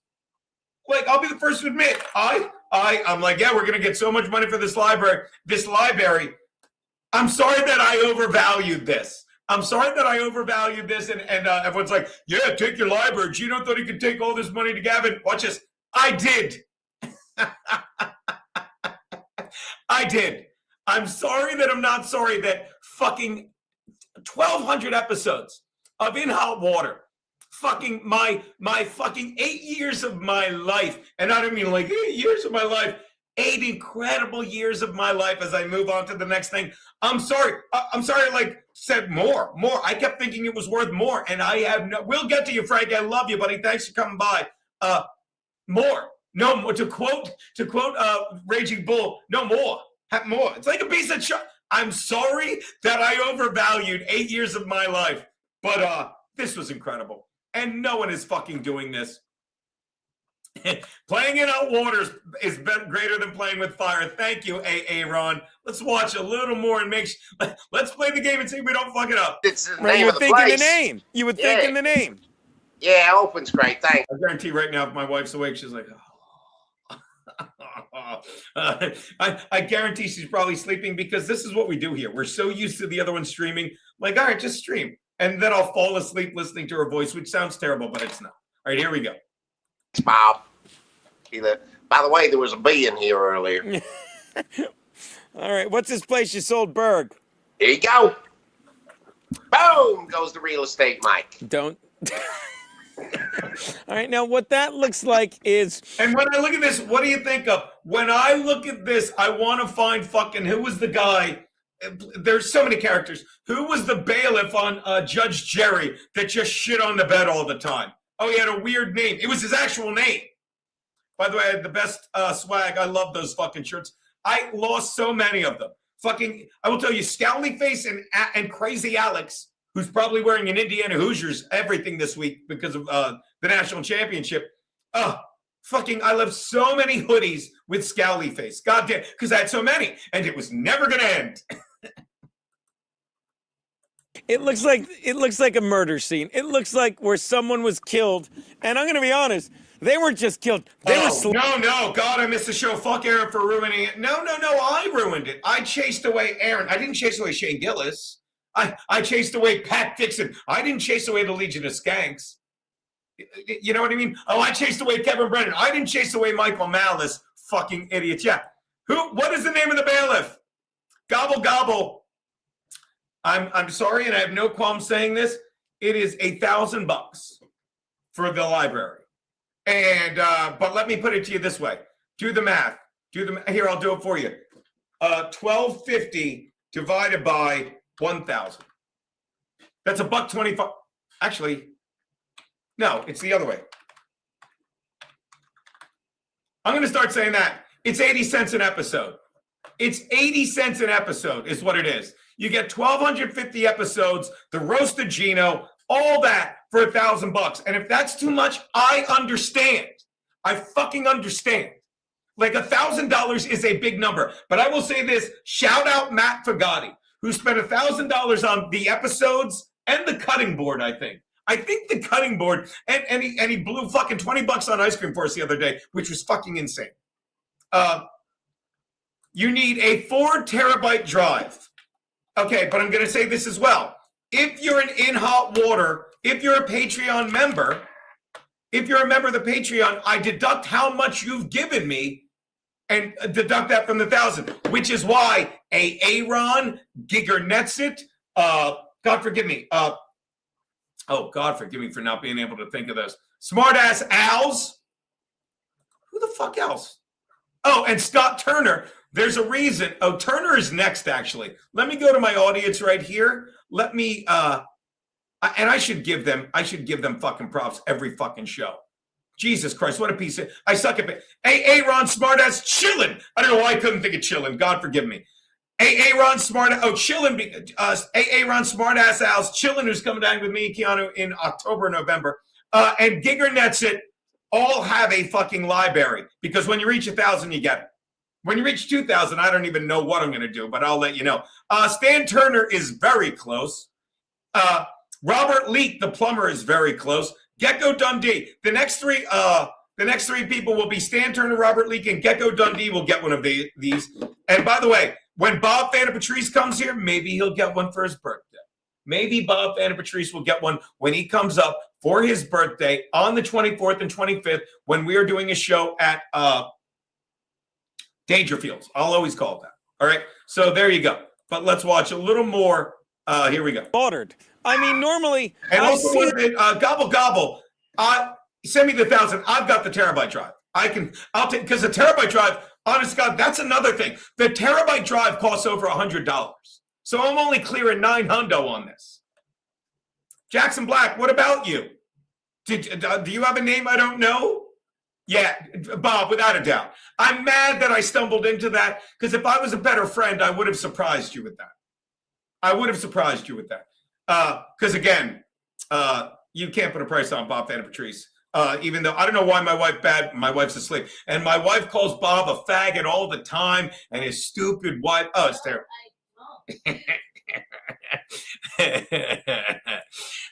like, I'll be the first to admit, I'm like, yeah, we're going to get so much money for this library. I'm sorry that I overvalued this. And everyone's like, yeah, take your library. Geno thought he could take all this money to Gavin. Watch this. I did. I did. I'm sorry that I'm not sorry that fucking 1,200 episodes of In Hot Water, fucking my fucking 8 years of my life, and I don't mean like 8 years of my life, 8 incredible years of my life as I move on to the next thing. I'm sorry, like said more. I kept thinking it was worth more, and I have we'll get to you, Frank. I love you, buddy. Thanks for coming by. More. No more. To quote Raging Bull, no more. Have more. It's like a piece of I'm sorry that I overvalued 8 years of my life, but this was incredible. And no one is fucking doing this. Playing in hot waters is greater than playing with fire. Thank you, Ron. Let's watch a little more and let's play the game and see if we don't fuck it up. It's the Right, name you of would the think in place. the name. You would think in the name. Yeah, opens great. Thanks. I guarantee right now, if my wife's awake, she's like, I guarantee she's probably sleeping because this is what we do here. We're so used to the other one streaming. Like, all right, just stream. And then I'll fall asleep listening to her voice, which sounds terrible, but it's not. All right, here we go. Thanks, Bob. By the way, there was a bee in here earlier. All right, what's this place you sold Berg? Here you go. Boom goes the real estate mic. Don't. All right, now what that looks like is. And when I look at this, what do you think of? When I look at this, I want to find fucking who was the guy. There's so many characters. Who was the bailiff on Judge Jerry that just shit on the bed all the time? Oh, he had a weird name. It was his actual name. By the way, I had the best swag. I love those fucking shirts. I lost so many of them. Fucking, I will tell you, Scowly Face and Crazy Alex, who's probably wearing an Indiana Hoosiers everything this week because of the national championship. Fucking, I love so many hoodies with Scowly Face. God damn, because I had so many, and it was never going to end. It looks like a murder scene. It looks like where someone was killed, and I'm going to be honest. They weren't just killed. They were No, God, I missed the show. Fuck Aaron for ruining it. No, I ruined it. I chased away Aaron. I didn't chase away Shane Gillis. I chased away Pat Dixon. I didn't chase away the Legion of Skanks. You know what I mean? Oh, I chased away Kevin Brennan. I didn't chase away Michael Malice. Fucking idiots. Yeah. What is the name of the bailiff? Gobble, gobble. I'm sorry, and I have no qualms saying this. It is $1,000 for the library. And but let me put it to you this way. Do the math. Here, I'll do it for you. $1,250 divided by 1,000. That's $1.25. Actually, no, it's the other way. I'm going to start saying that. It's 80 cents an episode. It's 80 cents an episode is what it is. You get 1,250 episodes, the roast of Geno, all that for $1,000. And if that's too much, I understand. I fucking understand. Like $1,000 is a big number. But I will say this, shout out Matt Fagati, who spent $1,000 on the episodes and the cutting board, I think. I think the cutting board, and he blew fucking $20 on ice cream for us the other day, which was fucking insane. You need a 4 terabyte drive. Okay, but I'm going to say this as well. If you're an In Hot Water, if you're a Patreon member, if you're a member of the Patreon, I deduct how much you've given me and deduct that from the 1,000, which is why Aaron, Gigger Netsit, God forgive me. God forgive me for not being able to think of those. Smartass Owls. Who the fuck else? Oh, and Scott Turner. There's a reason. Oh, Turner is next, actually. Let me go to my audience right here. Let me, and I should give them fucking props every fucking show. Jesus Christ, what a piece of, I suck at it. Hey, Ron, smartass, chillin'. I don't know why I couldn't think of chillin'. God forgive me. Ron Smart. Oh, Chillin. Ron Smartass Al's Chillin, who's coming down with me and Keanu in October, November. And Gigger Nets It all have a fucking library because when you reach 1,000, you get it. When you reach 2,000, I don't even know what I'm going to do, but I'll let you know. Stan Turner is very close. Robert Leake, the plumber, is very close. Gecko Dundee. The next three people will be Stan Turner, Robert Leake, and Gecko Dundee will get one of these. And by the way, when Bob Patrice comes here, maybe he'll get one for his birthday. Maybe Bob Patrice will get one when he comes up for his birthday on the 24th and 25th when we are doing a show at Dangerfields. I'll always call it that. All right. So there you go. But let's watch a little more. Here we go. Ordered. I mean, normally. And also, Gobble Gobble. Send me the 1,000. I've got the terabyte drive. I'll take, because the terabyte drive, honest God, that's another thing. The terabyte drive costs over $100. So I'm only clearing $900 on this. Jackson Black, what about you? Do you have a name I don't know? Yeah, Bob, without a doubt. I'm mad that I stumbled into that because if I was a better friend, I would have surprised you with that. Because again, you can't put a price on Bob Patrice. Even though I don't know why my wife's asleep. And my wife calls Bob a faggot all the time and his stupid wife. Oh, it's terrible.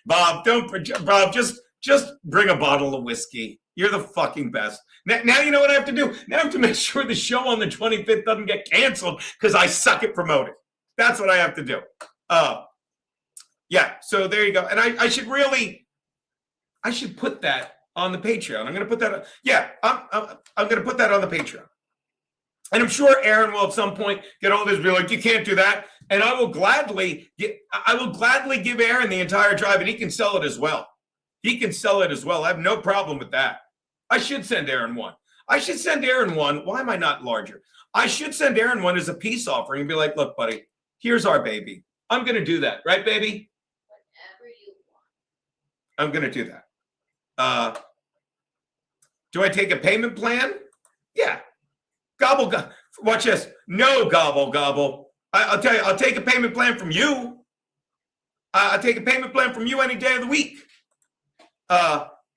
Bob, just bring a bottle of whiskey. You're the fucking best. Now you know what I have to do? Now I have to make sure the show on the 25th doesn't get canceled because I suck at promoting. That's what I have to do. Yeah, so there you go. And I should put that on the Patreon. I'm going to put that. I'm going to put that on the Patreon. And I'm sure Aaron will at some point get all this, be like, you can't do that. And I will gladly give Aaron the entire drive, and he can sell it as well. I have no problem with that. I should send Aaron one. Why am I not larger? I should send Aaron one as a peace offering and be like, look, buddy, here's our baby. I'm going to do that. Right, baby? Whatever you want. I'm going to do that. Do I take a payment plan? Yeah. Gobble. Watch this. No, gobble. I'll tell you, I'll take a payment plan from you. I'll take a payment plan from you any day of the week.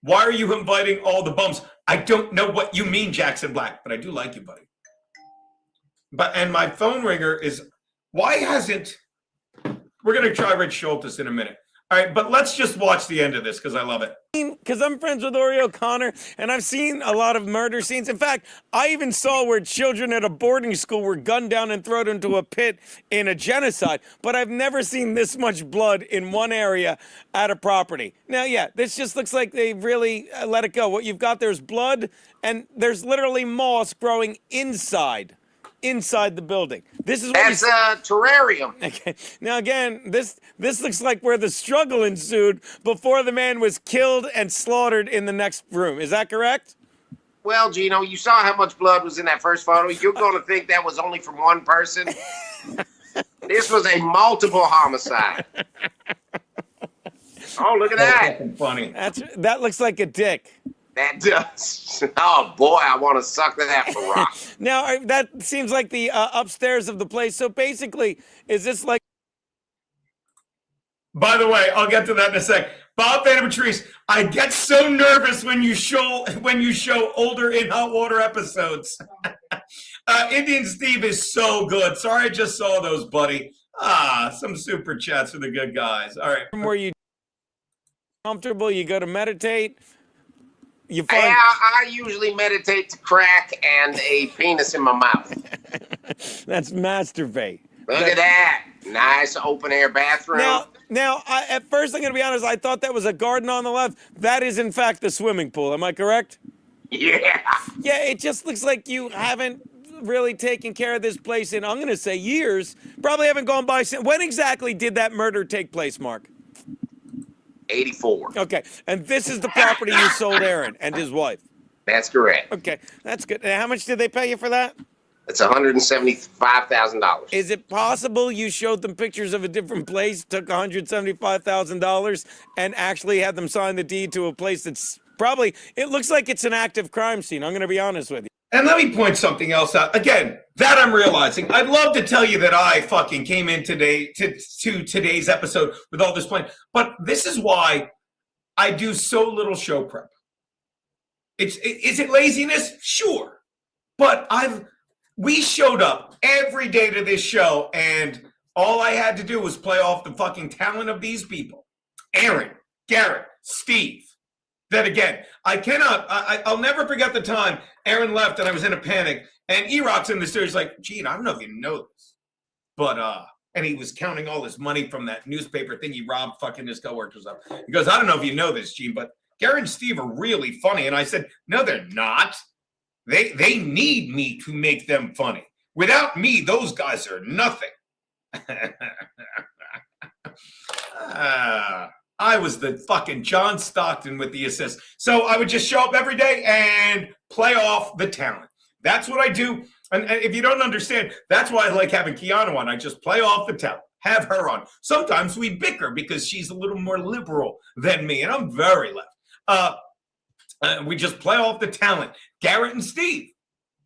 Why are you inviting all the bums? I don't know what you mean, Jackson Black, but I do like you, buddy. And my phone ringer is, why hasn't, we're going to try Rich Schultes in a minute. All right, but let's just watch the end of this because I love it. Because I'm friends with Ori O'Connor, and I've seen a lot of murder scenes. In fact, I even saw where children at a boarding school were gunned down and thrown into a pit in a genocide. But I've never seen this much blood in one area at a property. Now, yeah, this just looks like they really let it go. What you've got there is blood, and there's literally moss growing inside the building. This is that's a terrarium. Okay. Now again, this looks like where the struggle ensued before the man was killed and slaughtered in the next room. Is that correct? Well, Geno, you saw how much blood was in that first photo. You're going to think that was only from one person. This was a multiple homicide. Oh, look at that. Funny. That looks like a dick. That does. Oh, boy, I want to suck that for rock. Now, that seems like the upstairs of the place. So basically, is this like... By the way, I'll get to that in a sec. Bob Patrice, I get so nervous when you show older In Hot Water episodes. Indian Steve is so good. Sorry I just saw those, buddy. Some super chats for the good guys. All right. Where you comfortable, you go to meditate... I usually meditate to crack and a penis in my mouth. That's masturbate. Look at that. Nice open air bathroom. Now, at first, I'm going to be honest, I thought that was a garden on the left. That is, in fact, the swimming pool. Am I correct? Yeah. Yeah, it just looks like you haven't really taken care of this place in, I'm going to say, years. Probably haven't gone by. When exactly did that murder take place, Mark? 84. Okay, and this is the property you sold Aaron and his wife. That's correct. Okay, that's good. And how much did they pay you for that? It's $175,000. Is it possible you showed them pictures of a different place, took $175,000, and actually had them sign the deed to a place that's probably, it looks like it's an active crime scene. I'm going to be honest with you. And let me point something else out. Again, that I'm realizing. I'd love to tell you that I fucking came in today to today's episode with all this plan. But this is why I do so little show prep. Is it laziness? Sure. But we showed up every day to this show, and all I had to do was play off the fucking talent of these people. Aaron, Garrett, Steve. Then again, I'll never forget the time Aaron left and I was in a panic, and E-Rock's in the studio. He's like, Gene, I don't know if you know this, but, and he was counting all his money from that newspaper thing he robbed fucking his coworkers up. He goes, I don't know if you know this, Gene, but Garrett and Steve are really funny. And I said, no, they're not. They need me to make them funny. Without me, those guys are nothing. I was the fucking John Stockton with the assist. So I would just show up every day and play off the talent. That's what I do. And if you don't understand, that's why I like having Kiana on. I just play off the talent, have her on. Sometimes we bicker because she's a little more liberal than me, and I'm very left. We just play off the talent. Garrett and Steve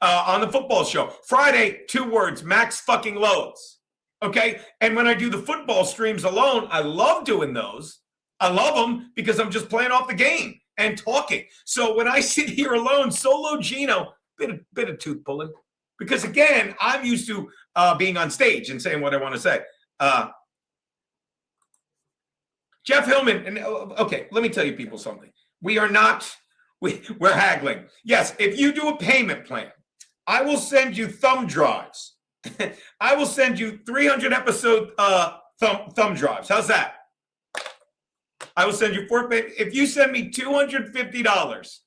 on the football show. Friday, 2 words, max fucking loads. Okay? And when I do the football streams alone, I love doing those. I love them because I'm just playing off the game and talking. So when I sit here alone, solo Geno, bit of tooth pulling. Because again, I'm used to being on stage and saying what I want to say. Jeff Hillman, and okay, let me tell you people something. We're haggling. Yes, if you do a payment plan, I will send you thumb drives. I will send you 300 episode thumb drives. How's that? I will send you 4 payments. If you send me $250,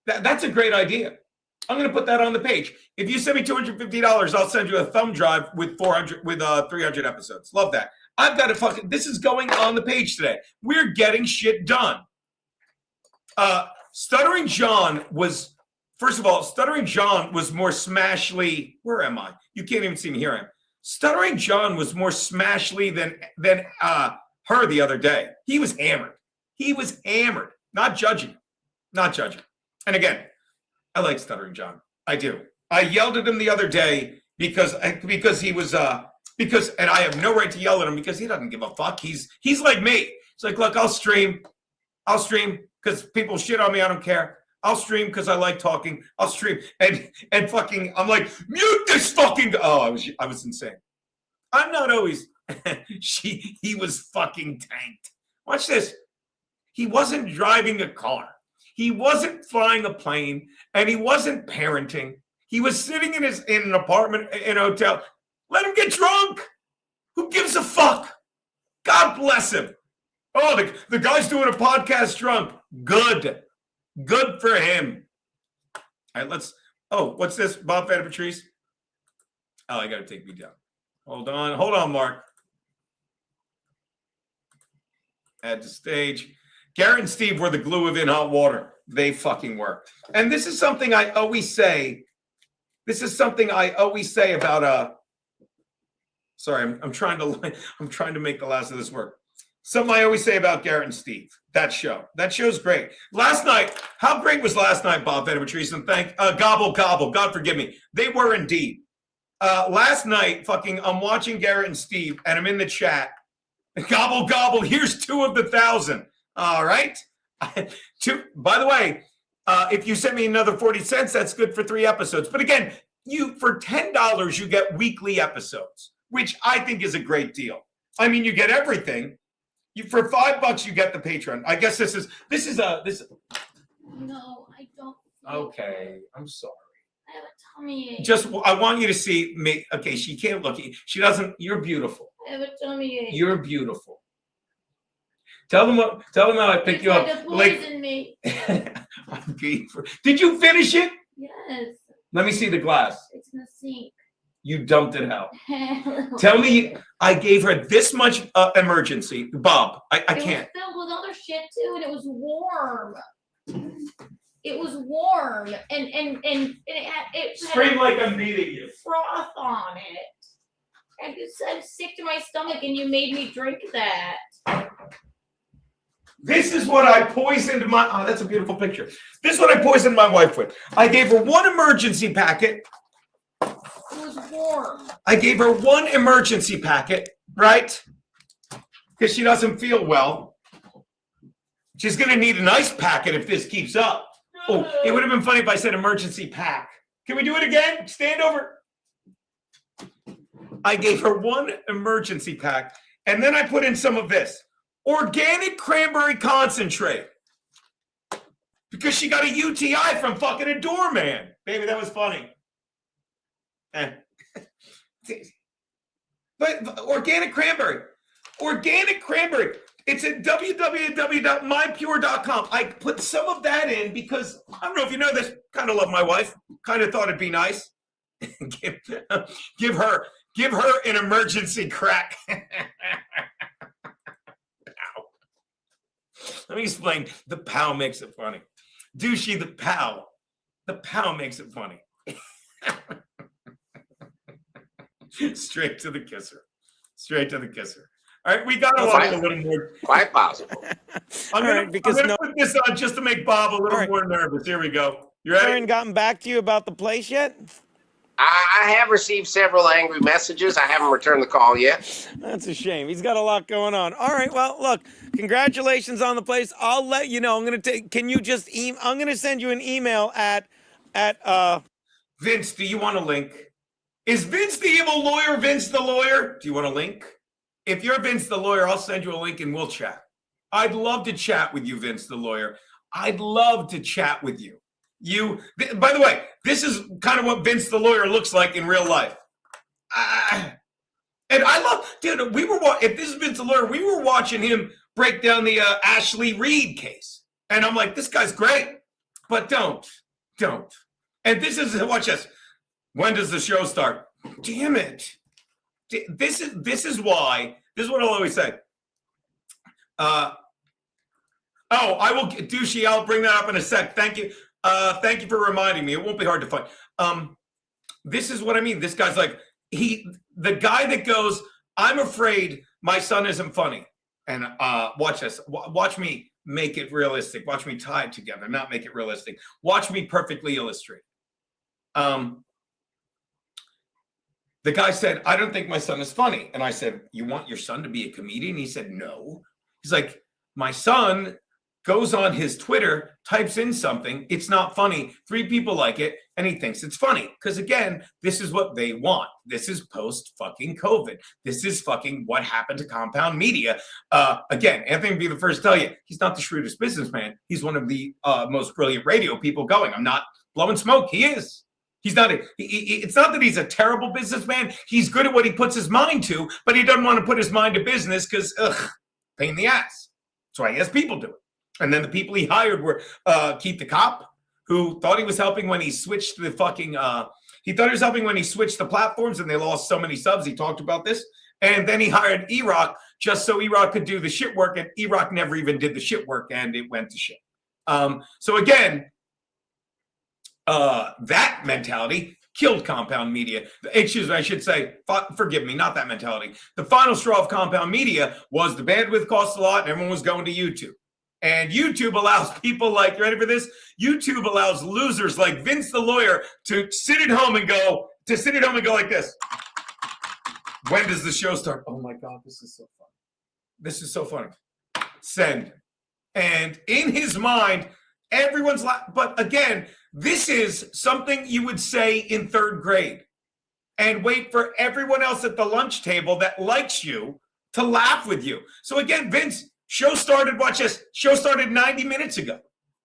that's a great idea. I'm going to put that on the page. If you send me $250, I'll send you a thumb drive with 300 episodes. Love that. I've got to this is going on the page today. We're getting shit done. Stuttering John was more smashly. Where am I? You can't even see me. Here I am. Stuttering John was more smashly than her the other day. He was hammered. Not judging. And again, I like Stuttering John. I do. I yelled at him the other day because he was and I have no right to yell at him because he doesn't give a fuck. He's like me. It's like, look, I'll stream because people shit on me. I don't care. I'll stream because I like talking. I'll stream and fucking. I'm like, mute this fucking. Oh, I was insane. I'm not always. He was fucking tanked. Watch this. He wasn't driving a car. He wasn't flying a plane, and he wasn't parenting. He was sitting in an apartment in a hotel. Let him get drunk. Who gives a fuck? God bless him. Oh, the guy's doing a podcast drunk. Good for him. All right, what's this? Bob Fanta Patrice. Oh, I got to take me down. Hold on, Mark. Add to stage. Garrett and Steve were the glue of In Hot Water. They fucking were. And this is something I always say. About sorry, I'm trying to make the last of this work. Something I always say about Garrett and Steve. That show's great. Last night, how great was last night, Bob Fanta Patrice? And gobble gobble. God forgive me. They were indeed. Last night, I'm watching Garrett and Steve, and I'm in the chat. Gobble gobble. Here's 2 of the 1,000. All right. By the way, if you send me another 40 cents, that's good for 3 episodes. But again, for $10, you get weekly episodes, which I think is a great deal. I mean, you get everything. For $5, you get the Patreon. I guess this is. No, I don't. Okay, I'm sorry. I have a tummy ache. I want you to see me. Okay, she can't look. She doesn't. You're beautiful. I have a tummy ache. You're beautiful. Tell them how I pick you up. To poison me. Did you finish it? Yes. Let me see the glass. It's in the sink. You dumped it out. Tell me I gave her this much emergency. Bob, I can't. It was filled with other shit too, and it was warm. It was warm, and it Scream like I'm beating you. Froth on it. I'm sick to my stomach, and you made me drink that. This is what I poisoned my. Oh, that's a beautiful picture. This is what I poisoned my wife with. I gave her one emergency packet. It was warm. I gave her one emergency packet, right? Because she doesn't feel well. She's going to need an ice packet if this keeps up. Oh, it would have been funny if I said emergency pack. Can we do it again? Stand over. I gave her one emergency pack, and then I put in some of this. Organic cranberry concentrate. Because she got a UTI from fucking a doorman. Baby, that was funny. But organic cranberry. Organic cranberry. It's at www.mypure.com. I put some of that in because, I don't know if you know this, kind of love my wife. Kind of thought it'd be nice. give her an emergency crack. Let me explain. The pow makes it funny. Douchey, the pow. The pow makes it funny. Straight to the kisser. Straight to the kisser. All right, we got to walk a little more. Quite possible. I'm going to put this on just to make Bob a little more nervous. Here we go. You ready? Aaron gotten back to you about the place yet? I have received several angry messages. I haven't returned the call yet. That's a shame. He's got a lot going on. All right. Well, look, congratulations on the place. I'll let you know. I'm going to take, can you just, I'm going to send you an email at Vince, do you want a link? Is Vince the evil lawyer, Vince the lawyer? Do you want a link? If you're Vince the lawyer, I'll send you a link and we'll chat. I'd love to chat with you, Vince the lawyer. I'd love to chat with you. By the way, this is kind of what Vince the lawyer looks like in real life. And I love, dude, if this is Vince the lawyer, we were watching him break down the Ashley Reed case. And I'm like, this guy's great, but don't. And this is, watch this. When does the show start? Damn it. This is why, this is what I'll always say. I will, Douchey, I'll bring that up in a sec. Thank you. Thank you for reminding me. It won't be hard to find. This is what I mean. This guy's like, the guy that goes, I'm afraid my son isn't funny. And watch this. Watch me make it realistic. Watch me tie it together, not make it realistic. Watch me perfectly illustrate. The guy said, I don't think my son is funny. And I said, you want your son to be a comedian? He said, no. He's like, my son goes on his Twitter, types in something. It's not funny. 3 people like it. And he thinks it's funny. Because again, this is what they want. This is post fucking COVID. This is fucking what happened to Compound Media. Again, Anthony will be the first to tell you, he's not the shrewdest businessman. He's one of the most brilliant radio people going. I'm not blowing smoke. He is. He's not. It's not that he's a terrible businessman. He's good at what he puts his mind to, but he doesn't want to put his mind to business because, pain in the ass. That's why he has people do it. And then the people he hired were Keith the cop, who thought he was helping when he switched the fucking. He thought he was helping when he switched the platforms, and they lost so many subs. He talked about this, and then he hired E-Rock just so E-Rock could do the shit work, and E-Rock never even did the shit work, and it went to shit. So again. That mentality killed Compound Media. Excuse me, I should say, forgive me, not that mentality. The final straw of Compound Media was the bandwidth cost a lot and everyone was going to YouTube. And YouTube allows people like, you ready for this? YouTube allows losers like Vince the lawyer to sit at home and go like this. When does the show start? Oh my God, this is so fun. This is so funny. Send. And in his mind, everyone's but again, this is something you would say in 3rd grade and wait for everyone else at the lunch table that likes you to laugh with you. So again, Vince, show started 90 minutes ago.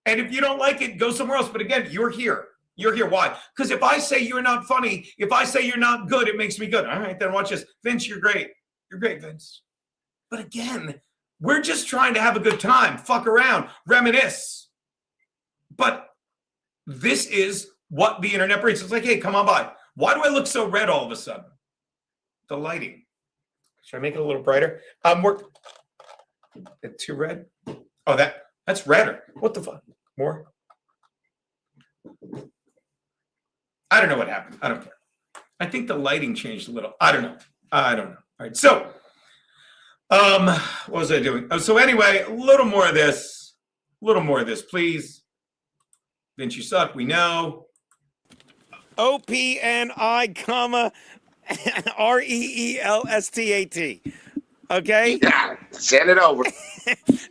And if you don't like it, go somewhere else. But again, you're here. You're here. Why? Because if I say you're not funny, if I say you're not good, it makes me good. All right, then watch this. Vince, you're great. You're great, Vince. But again, we're just trying to have a good time, fuck around, reminisce. But this is what the internet brings. It's like, hey, come on by. Why do I look so red all of a sudden? The lighting. Should I make it a little brighter? It's too red. Oh, that's redder. What the fuck? More? I don't know what happened. I don't care. I think the lighting changed a little. I don't know. All right. So, What was I doing? Oh, so anyway, a little more of this. A little more of this, please. Vince, you suck. We know. OPNI, comma, REELSTAT. Okay? Yeah, send it over.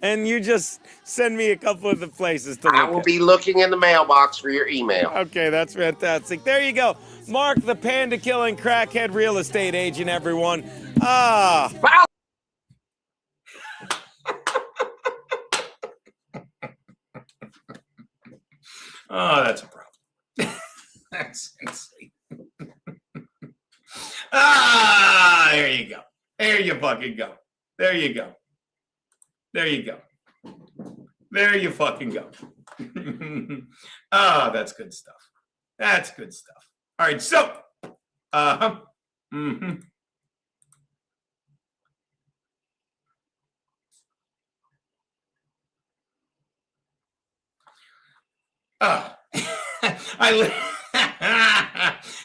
And you just send me a couple of the places to I look will at. be looking in the mailbox for your email. Okay, that's fantastic. There you go. Mark, the panda killing crackhead real estate agent, everyone. Wow. Oh, that's a problem. That's insane. There you go. There you fucking go. There you go. There you go. There you fucking go. That's good stuff. That's good stuff. All right, so,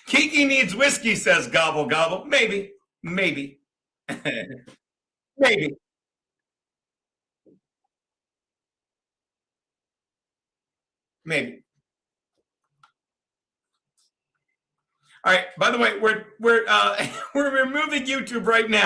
Kiki needs whiskey, says gobble gobble. Maybe. Maybe. Maybe. Maybe. All right. By the way, we're removing YouTube right now.